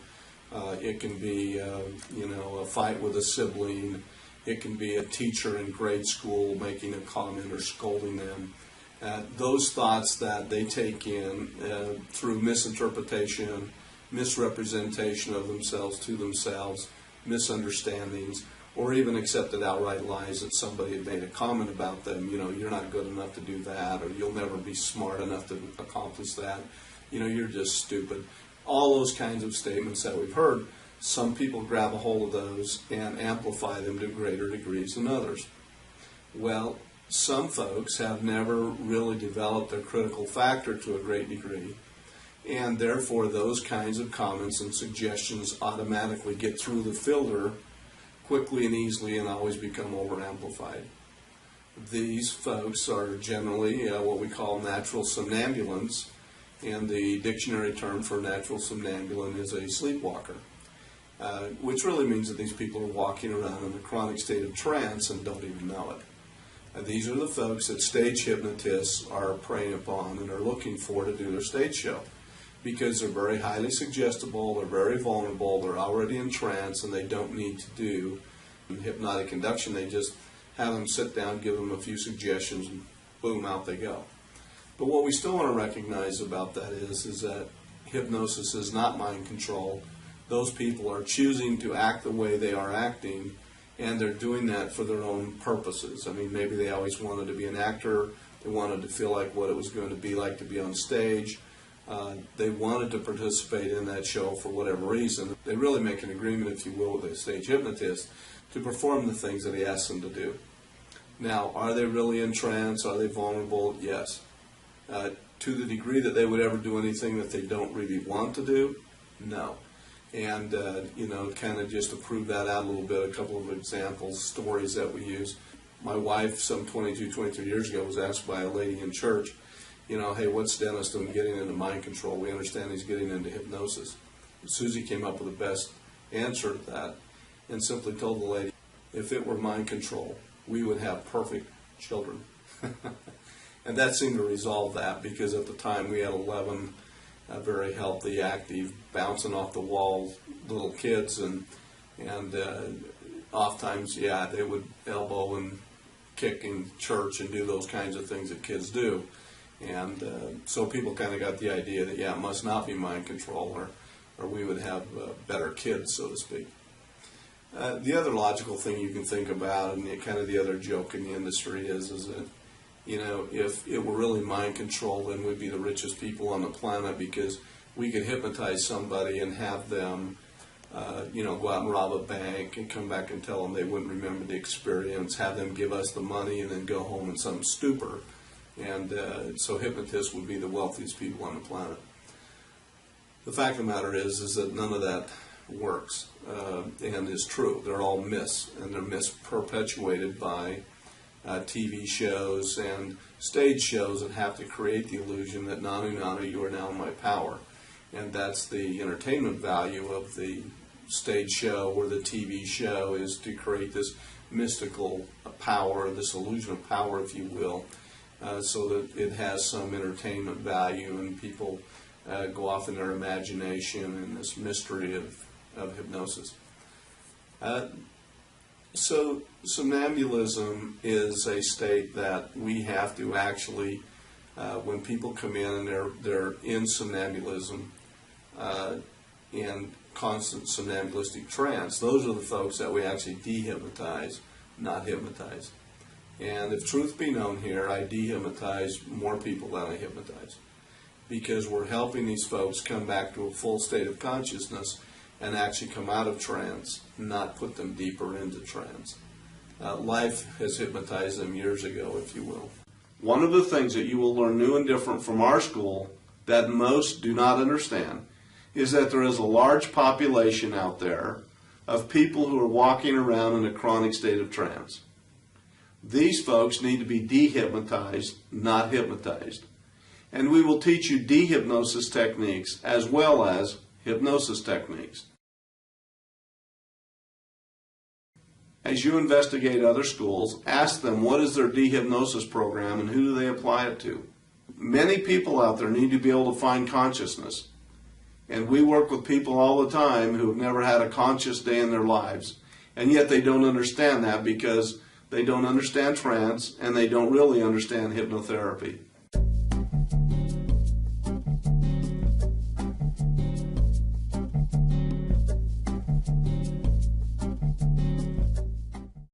It can be, a fight with a sibling. It can be a teacher in grade school making a comment or scolding them. Those thoughts that they take in through misinterpretation, misrepresentation of themselves to themselves, misunderstandings, or even accepted outright lies that somebody had made a comment about them. You're not good enough to do that, or you'll never be smart enough to accomplish that. You're just stupid. All those kinds of statements that we've heard, some people grab a hold of those and amplify them to greater degrees than others. Well, some folks have never really developed their critical factor to a great degree, and therefore those kinds of comments and suggestions automatically get through the filter quickly and easily and always become over-amplified. These folks are generally what we call natural somnambulants, and the dictionary term for natural somnambulant is a sleepwalker, which really means that these people are walking around in a chronic state of trance and don't even know it. These are the folks that stage hypnotists are preying upon and are looking for to do their stage show, because they're very highly suggestible, they're very vulnerable, they're already in trance, and they don't need to do hypnotic induction. They just have them sit down, give them a few suggestions, and boom, out they go. But what we still want to recognize about that is that hypnosis is not mind control. Those people are choosing to act the way they are acting, and they're doing that for their own purposes. I mean, maybe they always wanted to be an actor, they wanted to feel like what it was going to be like to be on stage. They wanted to participate in that show for whatever reason. They really make an agreement, if you will, with a stage hypnotist to perform the things that he asks them to do. Now, are they really in trance? Are they vulnerable? Yes. To the degree that they would ever do anything that they don't really want to do? No. And, kind of just to prove that out a little bit, a couple of examples, stories that we use. My wife, some 22, 23 years ago, was asked by a lady in church, hey, what's Dennis doing getting into mind control? We understand he's getting into hypnosis. Susie came up with the best answer to that and simply told the lady, if it were mind control, we would have perfect children. And that seemed to resolve that, because at the time we had 11 very healthy, active, bouncing off the walls little kids, and oftentimes, they would elbow and kick in church and do those kinds of things that kids do. And so people kind of got the idea that, it must not be mind control, or we would have better kids, so to speak. The other logical thing you can think about, and kind of the other joke in the industry is that, if it were really mind control, then we'd be the richest people on the planet, because we could hypnotize somebody and have them, go out and rob a bank and come back and tell them they wouldn't remember the experience, have them give us the money, and then go home in some stupor. And so hypnotists would be the wealthiest people on the planet. The fact of the matter is that none of that works and is true. They're all myths, and they're myths perpetuated by TV shows and stage shows that have to create the illusion that nanu, you are now in my power. And that's the entertainment value of the stage show or the TV show, is to create this mystical power, this illusion of power, if you will, so that it has some entertainment value, and people go off in their imagination and this mystery of hypnosis. So somnambulism is a state that we have to actually, when people come in and they're in somnambulism and constant somnambulistic trance, those are the folks that we actually dehypnotize, not hypnotize. And if truth be known here, I dehypnotize more people than I hypnotize, because we're helping these folks come back to a full state of consciousness and actually come out of trance, not put them deeper into trance. Life has hypnotized them years ago, if you will. One of the things that you will learn new and different from our school that most do not understand is that there is a large population out there of people who are walking around in a chronic state of trance. These folks need to be dehypnotized, not hypnotized. And we will teach you dehypnosis techniques as well as hypnosis techniques. As you investigate other schools, ask them what is their dehypnosis program and who do they apply it to. Many people out there need to be able to find consciousness. And we work with people all the time who have never had a conscious day in their lives. And yet they don't understand that because they don't understand trance and they don't really understand hypnotherapy.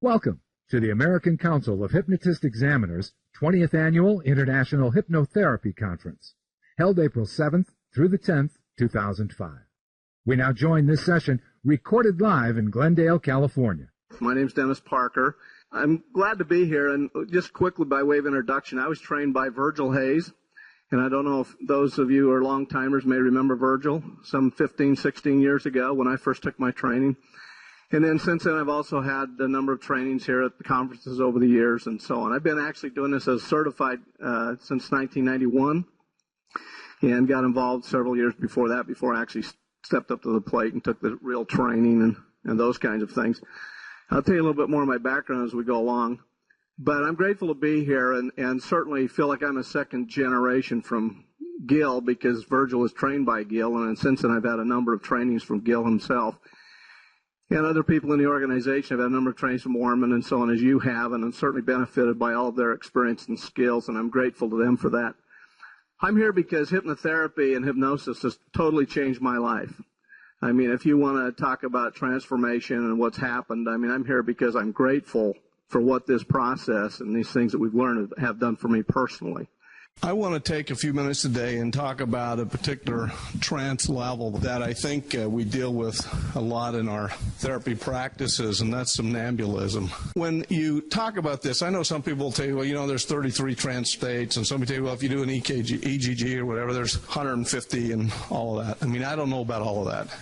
Welcome to the American Council of Hypnotist Examiners 20th Annual International Hypnotherapy Conference, held April 7th through the 10th, 2005. We now join this session recorded live in Glendale, California. My name's Dennis Parker. I'm glad to be here, and just quickly by way of introduction, I was trained by Virgil Hayes, and I don't know if those of you who are long-timers may remember Virgil, some 15, 16 years ago when I first took my training. And then since then, I've also had a number of trainings here at the conferences over the years and so on. I've been actually doing this as certified since 1991 and got involved several years before that, before I actually stepped up to the plate and took the real training and those kinds of things. I'll tell you a little bit more of my background as we go along. But I'm grateful to be here and certainly feel like I'm a second generation from Gil because Virgil was trained by Gil, and since then I've had a number of trainings from Gil himself. And other people in the organization have had a number of trainings from Orman and so on, as you have, and I'm certainly benefited by all of their experience and skills, and I'm grateful to them for that. I'm here because hypnotherapy and hypnosis has totally changed my life. I mean, if you want to talk about transformation and what's happened, I mean, I'm here because I'm grateful for what this process and these things that we've learned have done for me personally. I want to take a few minutes today and talk about a particular trance level that I think we deal with a lot in our therapy practices, and that's somnambulism. When you talk about this, I know some people will tell you, well, you know, there's 33 trance states, and somebody tell you, well, if you do an EEG or whatever, there's 150 and all of that. I mean, I don't know about all of that.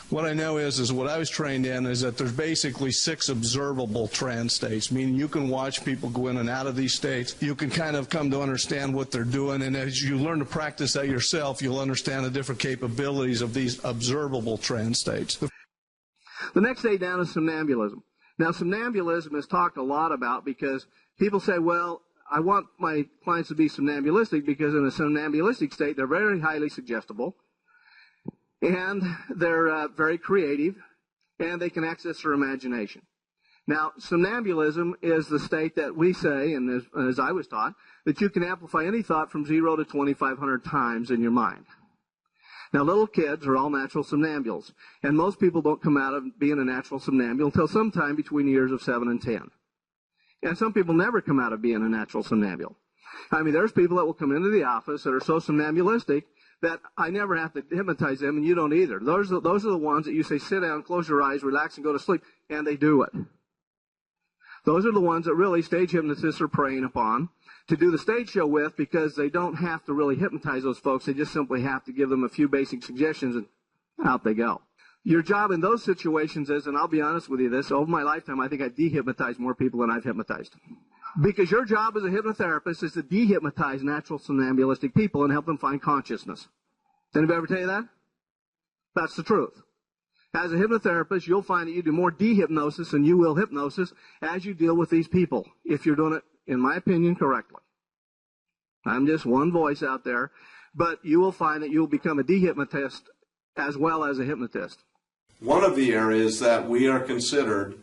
What I know is what I was trained in is that there's basically 6 observable trance states, meaning you can watch people go in and out of these states. You can kind of come to understand what they're doing, and as you learn to practice that yourself, you'll understand the different capabilities of these observable trance states. The next state down is somnambulism. Now, somnambulism is talked a lot about because people say, well, I want my clients to be somnambulistic because in a somnambulistic state, they're very highly suggestible. And they're very creative, and they can access their imagination. Now, somnambulism is the state that we say, and as I was taught, that you can amplify any thought from 0 to 2,500 times in your mind. Now, little kids are all natural somnambules, and most people don't come out of being a natural somnambule until sometime between the years of 7 and 10. And some people never come out of being a natural somnambule. I mean, there's people that will come into the office that are so somnambulistic that I never have to hypnotize them, and you don't either. Those are the ones that you say, sit down, close your eyes, relax, and go to sleep, and they do it. Those are the ones that really stage hypnotists are preying upon to do the stage show with because they don't have to really hypnotize those folks. They just simply have to give them a few basic suggestions, and out they go. Your job in those situations is, and I'll be honest with you, over my lifetime, I think I've dehypnotized more people than I've hypnotized. Because your job as a hypnotherapist is to dehypnotize natural somnambulistic people and help them find consciousness. Anybody ever tell you that? That's the truth. As a hypnotherapist, you'll find that you do more dehypnosis than you will hypnosis as you deal with these people, if you're doing it, in my opinion, correctly. I'm just one voice out there, but you will find that you'll become a dehypnotist as well as a hypnotist. One of the areas that we are considered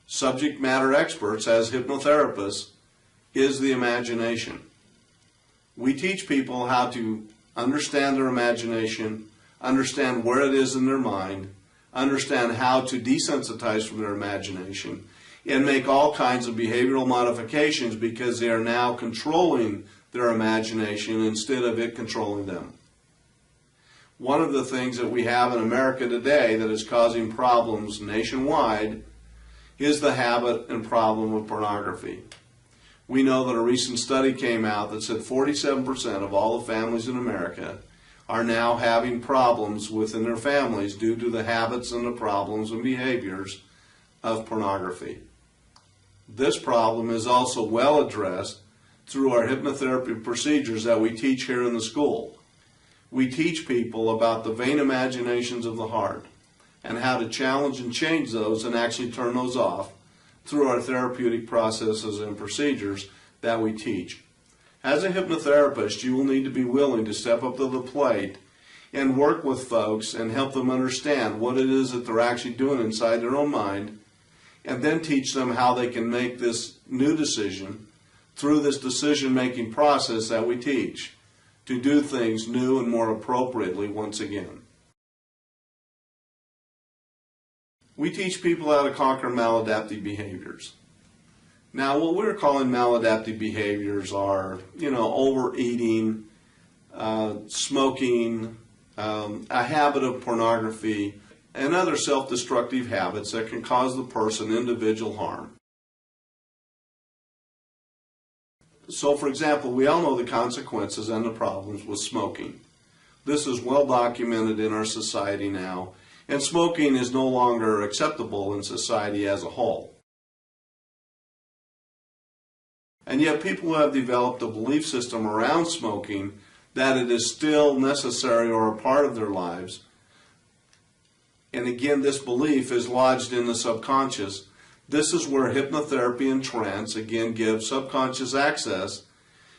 subject matter experts as hypnotherapists is the imagination. We teach people how to understand their imagination, understand where it is in their mind, understand how to desensitize from their imagination, and make all kinds of behavioral modifications because they are now controlling their imagination instead of it controlling them. One of the things that we have in America today that is causing problems nationwide is the habit and problem of pornography. We know that a recent study came out that said 47% of all the families in America are now having problems within their families due to the habits and the problems and behaviors of pornography. This problem is also well addressed through our hypnotherapy procedures that we teach here in the school. We teach people about the vain imaginations of the heart and how to challenge and change those and actually turn those off through our therapeutic processes and procedures that we teach. As a hypnotherapist, you will need to be willing to step up to the plate and work with folks and help them understand what it is that they're actually doing inside their own mind, and then teach them how they can make this new decision through this decision-making process that we teach to do things new and more appropriately once again. We teach people how to conquer maladaptive behaviors. Now, what we're calling maladaptive behaviors are, overeating, smoking, a habit of pornography, and other self-destructive habits that can cause the person individual harm. So, for example, we all know the consequences and the problems with smoking. This is well documented in our society now, and smoking is no longer acceptable in society as a whole. And yet people have developed a belief system around smoking that it is still necessary or a part of their lives. And again, this belief is lodged in the subconscious. This is where hypnotherapy and trance, again, give subconscious access.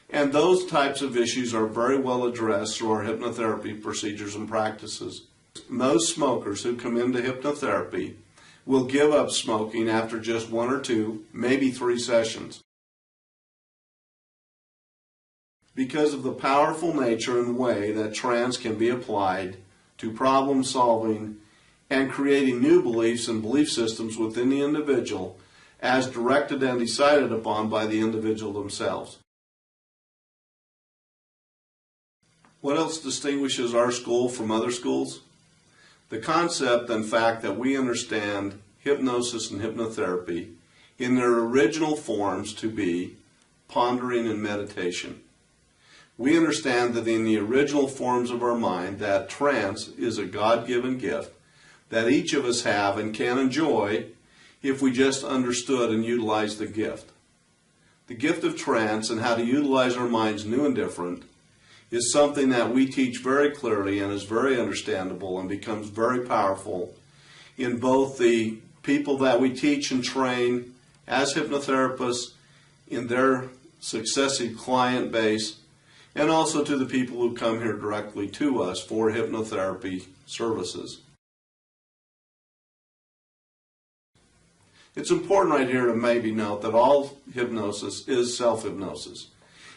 And those types of issues are very well addressed through our hypnotherapy procedures and practices. Most smokers who come into hypnotherapy will give up smoking after just 1 or 2, maybe 3 sessions. Because of the powerful nature and way that trance can be applied to problem solving and creating new beliefs and belief systems within the individual as directed and decided upon by the individual themselves. What else distinguishes our school from other schools? The concept and fact that we understand hypnosis and hypnotherapy in their original forms to be pondering and meditation. We understand that in the original forms of our mind that trance is a God-given gift that each of us have and can enjoy if we just understood and utilized the gift. The gift of trance and how to utilize our minds new and different is something that we teach very clearly and is very understandable and becomes very powerful in both the people that we teach and train as hypnotherapists in their successive client base, and also to the people who come here directly to us for hypnotherapy services. It's important right here to maybe note that all hypnosis is self-hypnosis.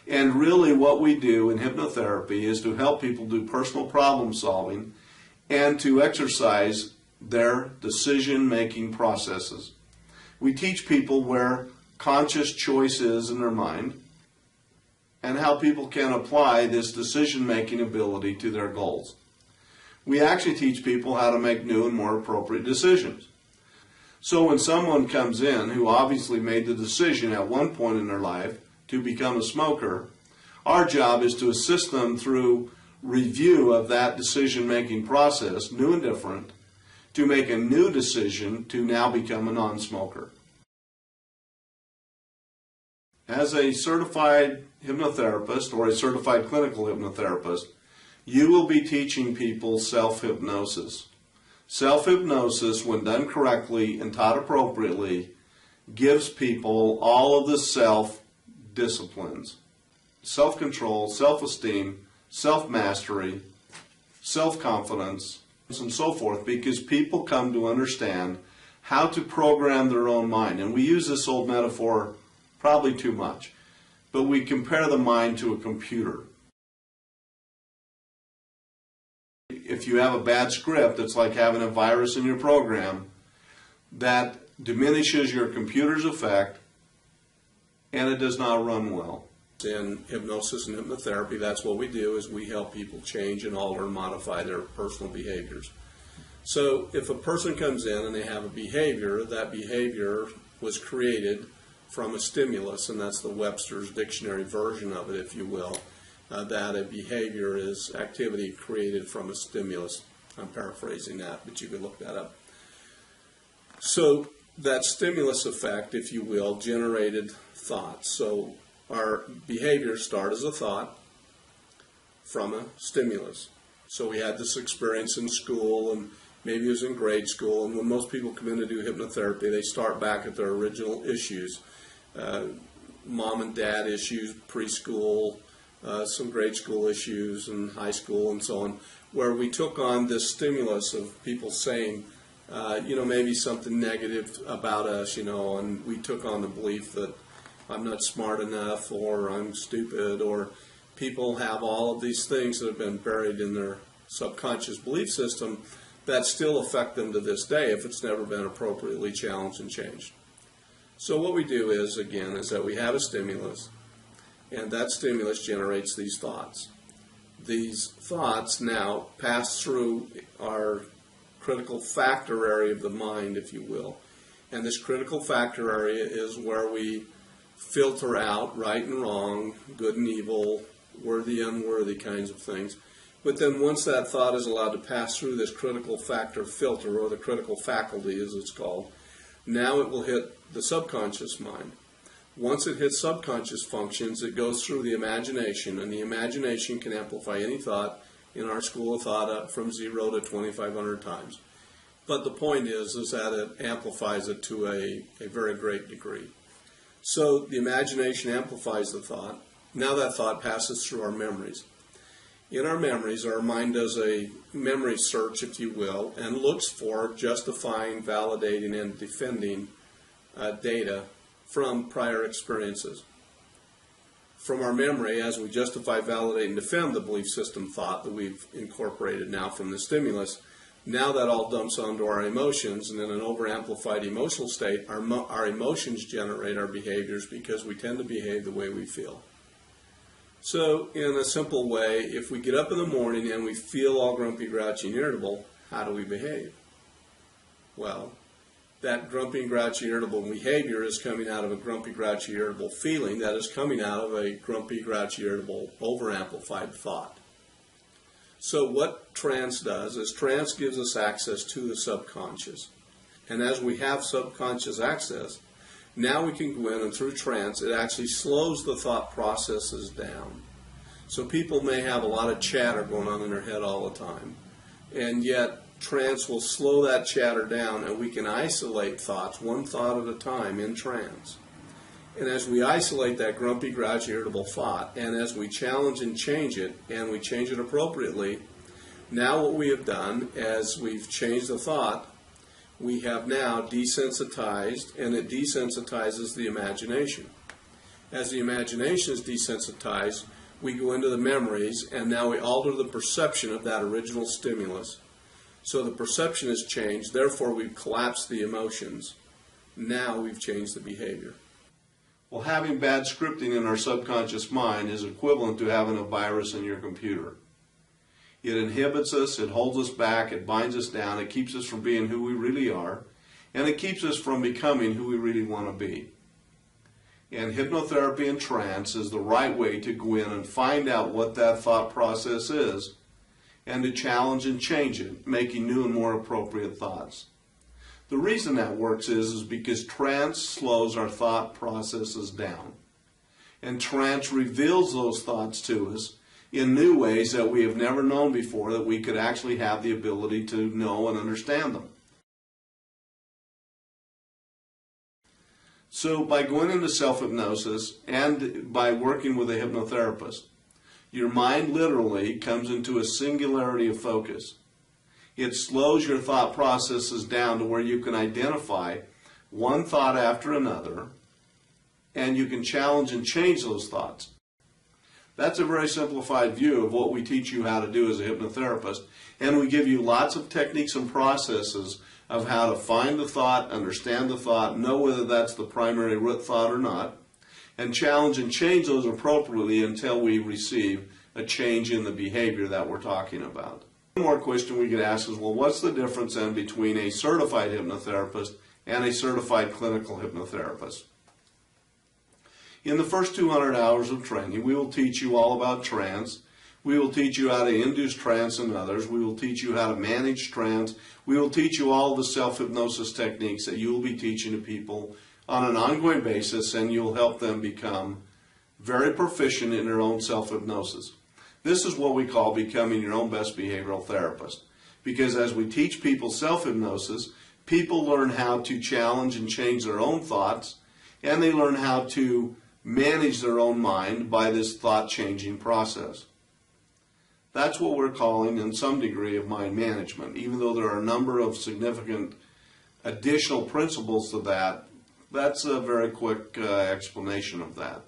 And really what we do in hypnotherapy is to help people do personal problem solving and to exercise their decision-making processes. We teach people where conscious choice is in their mind and how people can apply this decision-making ability to their goals. We actually teach people how to make new and more appropriate decisions. So when someone comes in who obviously made the decision at one point in their life to become a smoker, our job is to assist them through review of that decision-making process, new and different, to make a new decision to now become a non-smoker. As a certified hypnotherapist or a certified clinical hypnotherapist, you will be teaching people self-hypnosis. Self-hypnosis, when done correctly and taught appropriately, gives people all of the self-disciplines: self-control, self-esteem, self-mastery, self-confidence, and so forth, because people come to understand how to program their own mind. And we use this old metaphor probably too much, but we compare the mind to a computer. If you have a bad script, it's like having a virus in your program that diminishes your computer's effect and it does not run well. In hypnosis and hypnotherapy, that's what we do, is we help people change and alter and modify their personal behaviors. So if a person comes in and they have a behavior, that behavior was created from a stimulus, and that's the Webster's dictionary version of it, if you will, that a behavior is activity created from a stimulus. I'm paraphrasing that, but you could look that up. So that stimulus effect, if you will, generated thoughts. So our behaviors start as a thought from a stimulus. So we had this experience in school, and maybe it was in grade school, and when most people come in to do hypnotherapy, they start back at their original issues. Mom and dad issues, preschool, some grade school issues and high school and so on, where we took on this stimulus of people saying, maybe something negative about us, and we took on the belief that I'm not smart enough or I'm stupid, or people have all of these things that have been buried in their subconscious belief system that still affect them to this day if it's never been appropriately challenged and changed. So what we do is that we have a stimulus, and that stimulus generates these thoughts. These thoughts now pass through our critical factor area of the mind, if you will. And this critical factor area is where we filter out right and wrong, good and evil, worthy, unworthy kinds of things. But then once that thought is allowed to pass through this critical factor filter, or the critical faculty as it's called, now it will hit the subconscious mind. Once it hits subconscious functions, it goes through the imagination, and the imagination can amplify any thought in our school of thought from 0 to 2,500 times. But the point is that it amplifies it to a very great degree. So the imagination amplifies the thought. Now that thought passes through our memories. In our memories, our mind does a memory search, if you will, and looks for justifying, validating, and defending data from prior experiences. From our memory, as we justify, validate, and defend the belief system thought that we've incorporated now from the stimulus, now that all dumps onto our emotions, and in an over-amplified emotional state, our emotions generate our behaviors because we tend to behave the way we feel. So, in a simple way, if we get up in the morning and we feel all grumpy, grouchy, and irritable, how do we behave? Well, that grumpy, grouchy, irritable behavior is coming out of a grumpy, grouchy, irritable feeling that is coming out of a grumpy, grouchy, irritable, over-amplified thought. So what trance does is trance gives us access to the subconscious. And as we have subconscious access, now we can go in, and through trance, it actually slows the thought processes down. So people may have a lot of chatter going on in their head all the time, and yet trance will slow that chatter down, and we can isolate thoughts, one thought at a time, in trance. And as we isolate that grumpy, grouchy, irritable thought, and as we challenge and change it, and we change it appropriately, now what we have done, as we've changed the thought, we have now desensitized, and it desensitizes the imagination. As the imagination is desensitized, we go into the memories, and now we alter the perception of that original stimulus. So the perception is changed, therefore we've collapsed the emotions. Now we've changed the behavior. Well, having bad scripting in our subconscious mind is equivalent to having a virus in your computer. It inhibits us, it holds us back, it binds us down, it keeps us from being who we really are, and it keeps us from becoming who we really want to be. And hypnotherapy and trance is the right way to go in and find out what that thought process is, and to challenge and change it, making new and more appropriate thoughts. The reason that works is because trance slows our thought processes down. And trance reveals those thoughts to us in new ways that we have never known before, that we could actually have the ability to know and understand them. So by going into self-hypnosis and by working with a hypnotherapist, your mind literally comes into a singularity of focus. It slows your thought processes down to where you can identify one thought after another, and you can challenge and change those thoughts. That's a very simplified view of what we teach you how to do as a hypnotherapist, and we give you lots of techniques and processes of how to find the thought, understand the thought, know whether that's the primary root thought or not, and challenge and change those appropriately until we receive a change in the behavior that we're talking about. One more question we could ask is, well, what's the difference then between a certified hypnotherapist and a certified clinical hypnotherapist? In the first 200 hours of training, we will teach you all about trance. We will teach you how to induce trance in others. We will teach you how to manage trance. We will teach you all the self-hypnosis techniques that you will be teaching to people on an ongoing basis, and you'll help them become very proficient in their own self-hypnosis. This is what we call becoming your own best behavioral therapist. Because as we teach people self-hypnosis, people learn how to challenge and change their own thoughts, and they learn how to manage their own mind by this thought-changing process. That's what we're calling, in some degree, of mind management. Even though there are a number of significant additional principles to that, that's a very quick explanation of that.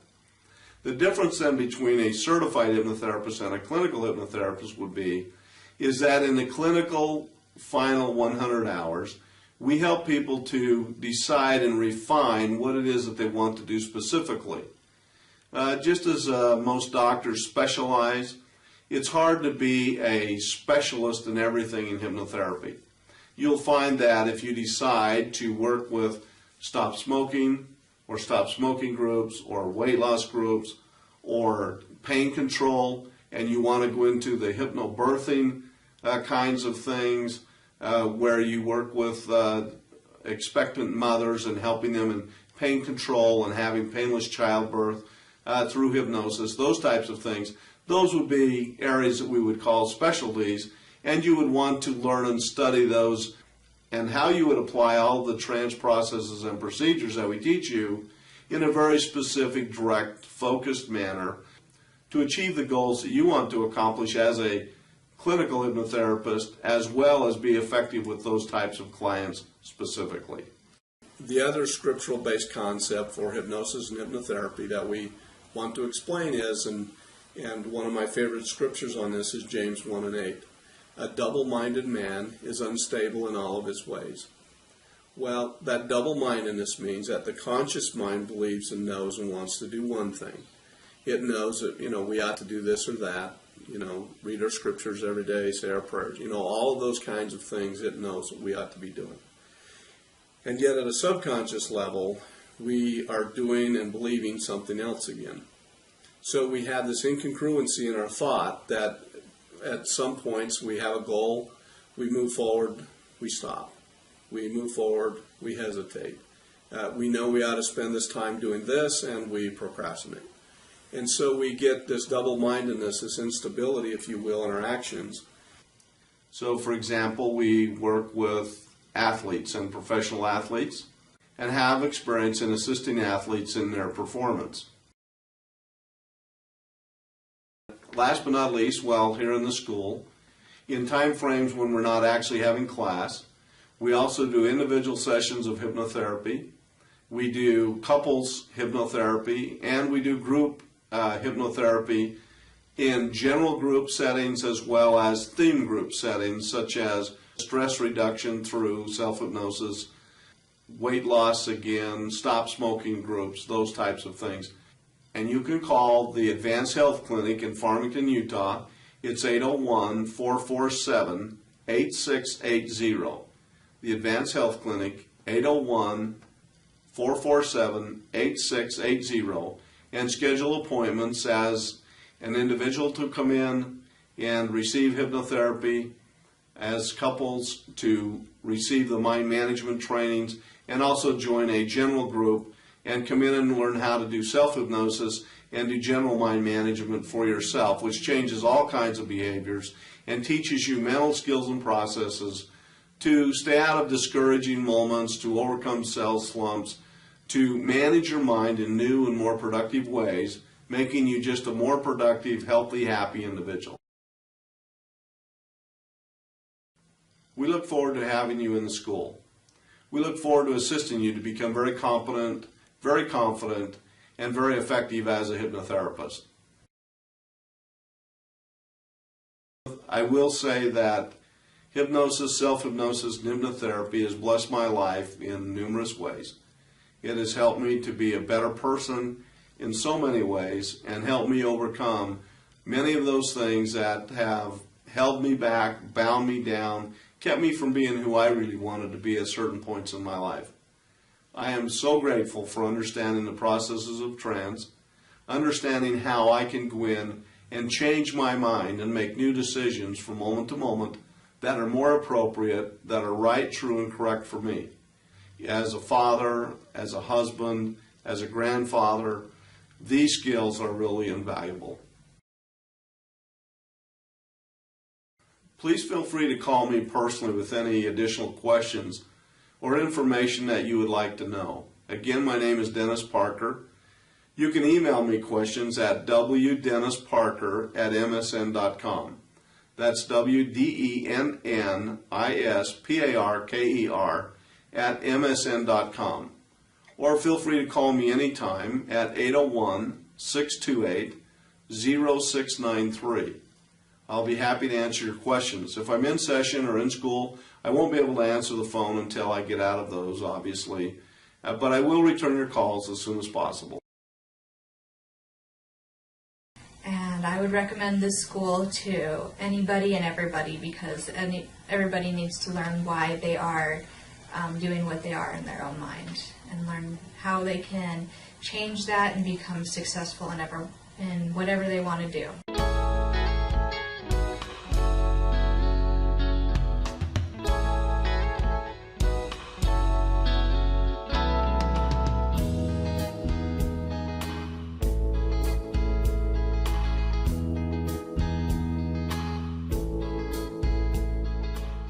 The difference then between a certified hypnotherapist and a clinical hypnotherapist would be is that in the clinical final 100 hours, we help people to decide and refine what it is that they want to do specifically. Just as most doctors specialize, it's hard to be a specialist in everything in hypnotherapy. You'll find that if you decide to work with stop smoking or stop smoking groups or weight loss groups or pain control, and you want to go into the hypnobirthing kinds of things where you work with expectant mothers and helping them in pain control and having painless childbirth through hypnosis, those types of things, those would be areas that we would call specialties, and you would want to learn and study those and how you would apply all the trance processes and procedures that we teach you in a very specific, direct, focused manner to achieve the goals that you want to accomplish as a clinical hypnotherapist, as well as be effective with those types of clients specifically. The other scriptural-based concept for hypnosis and hypnotherapy that we want to explain is, and one of my favorite scriptures on this is James 1:8. A double-minded man is unstable in all of his ways. Well, that double-mindedness means that the conscious mind believes and knows and wants to do one thing. It knows that, we ought to do this or that, read our scriptures every day, say our prayers, all of those kinds of things it knows that we ought to be doing. And yet at a subconscious level, we are doing and believing something else again. So we have this incongruency in our thought that at some points we have a goal, we move forward, we stop. We move forward, we hesitate. We know we ought to spend this time doing this, and we procrastinate. And so we get this double-mindedness, this instability, if you will, in our actions. So, for example, we work with athletes and professional athletes and have experience in assisting athletes in their performance. Last but not least, while here in the school, in time frames when we're not actually having class, we also do individual sessions of hypnotherapy, we do couples hypnotherapy, and we do group hypnotherapy in general group settings as well as theme group settings, such as stress reduction through self-hypnosis, weight loss again, stop smoking groups, those types of things. And you can call the Advanced Health Clinic in Farmington, Utah. It's 801-447-8680. The Advanced Health Clinic, 801-447-8680, and schedule appointments as an individual to come in and receive hypnotherapy, as couples to receive the mind management trainings, and also join a general group and come in and learn how to do self-hypnosis and do general mind management for yourself, which changes all kinds of behaviors and teaches you mental skills and processes to stay out of discouraging moments, to overcome cell slumps, to manage your mind in new and more productive ways, making you just a more productive, healthy, happy individual. We look forward to having you in the school. We look forward to assisting you to become very competent, very confident, and very effective as a hypnotherapist. I will say that hypnosis, self-hypnosis, and hypnotherapy has blessed my life in numerous ways. It has helped me to be a better person in so many ways and helped me overcome many of those things that have held me back, bound me down, kept me from being who I really wanted to be at certain points in my life. I am so grateful for understanding the processes of trance, understanding how I can go in and change my mind and make new decisions from moment to moment that are more appropriate, that are right, true, and correct for me. As a father, as a husband, as a grandfather, these skills are really invaluable. Please feel free to call me personally with any additional questions or information that you would like to know. Again, my name is Dennis Parker. You can email me questions at wdennisparker@msn.com. That's WDENNISPARKER@msn.com. Or feel free to call me anytime at 801-628-0693. I'll be happy to answer your questions. If I'm in session or in school, I won't be able to answer the phone until I get out of those, obviously. But I will return your calls as soon as possible. And I would recommend this school to anybody and everybody, because everybody needs to learn why they are doing what they are in their own mind, and learn how they can change that and become successful in whatever they want to do.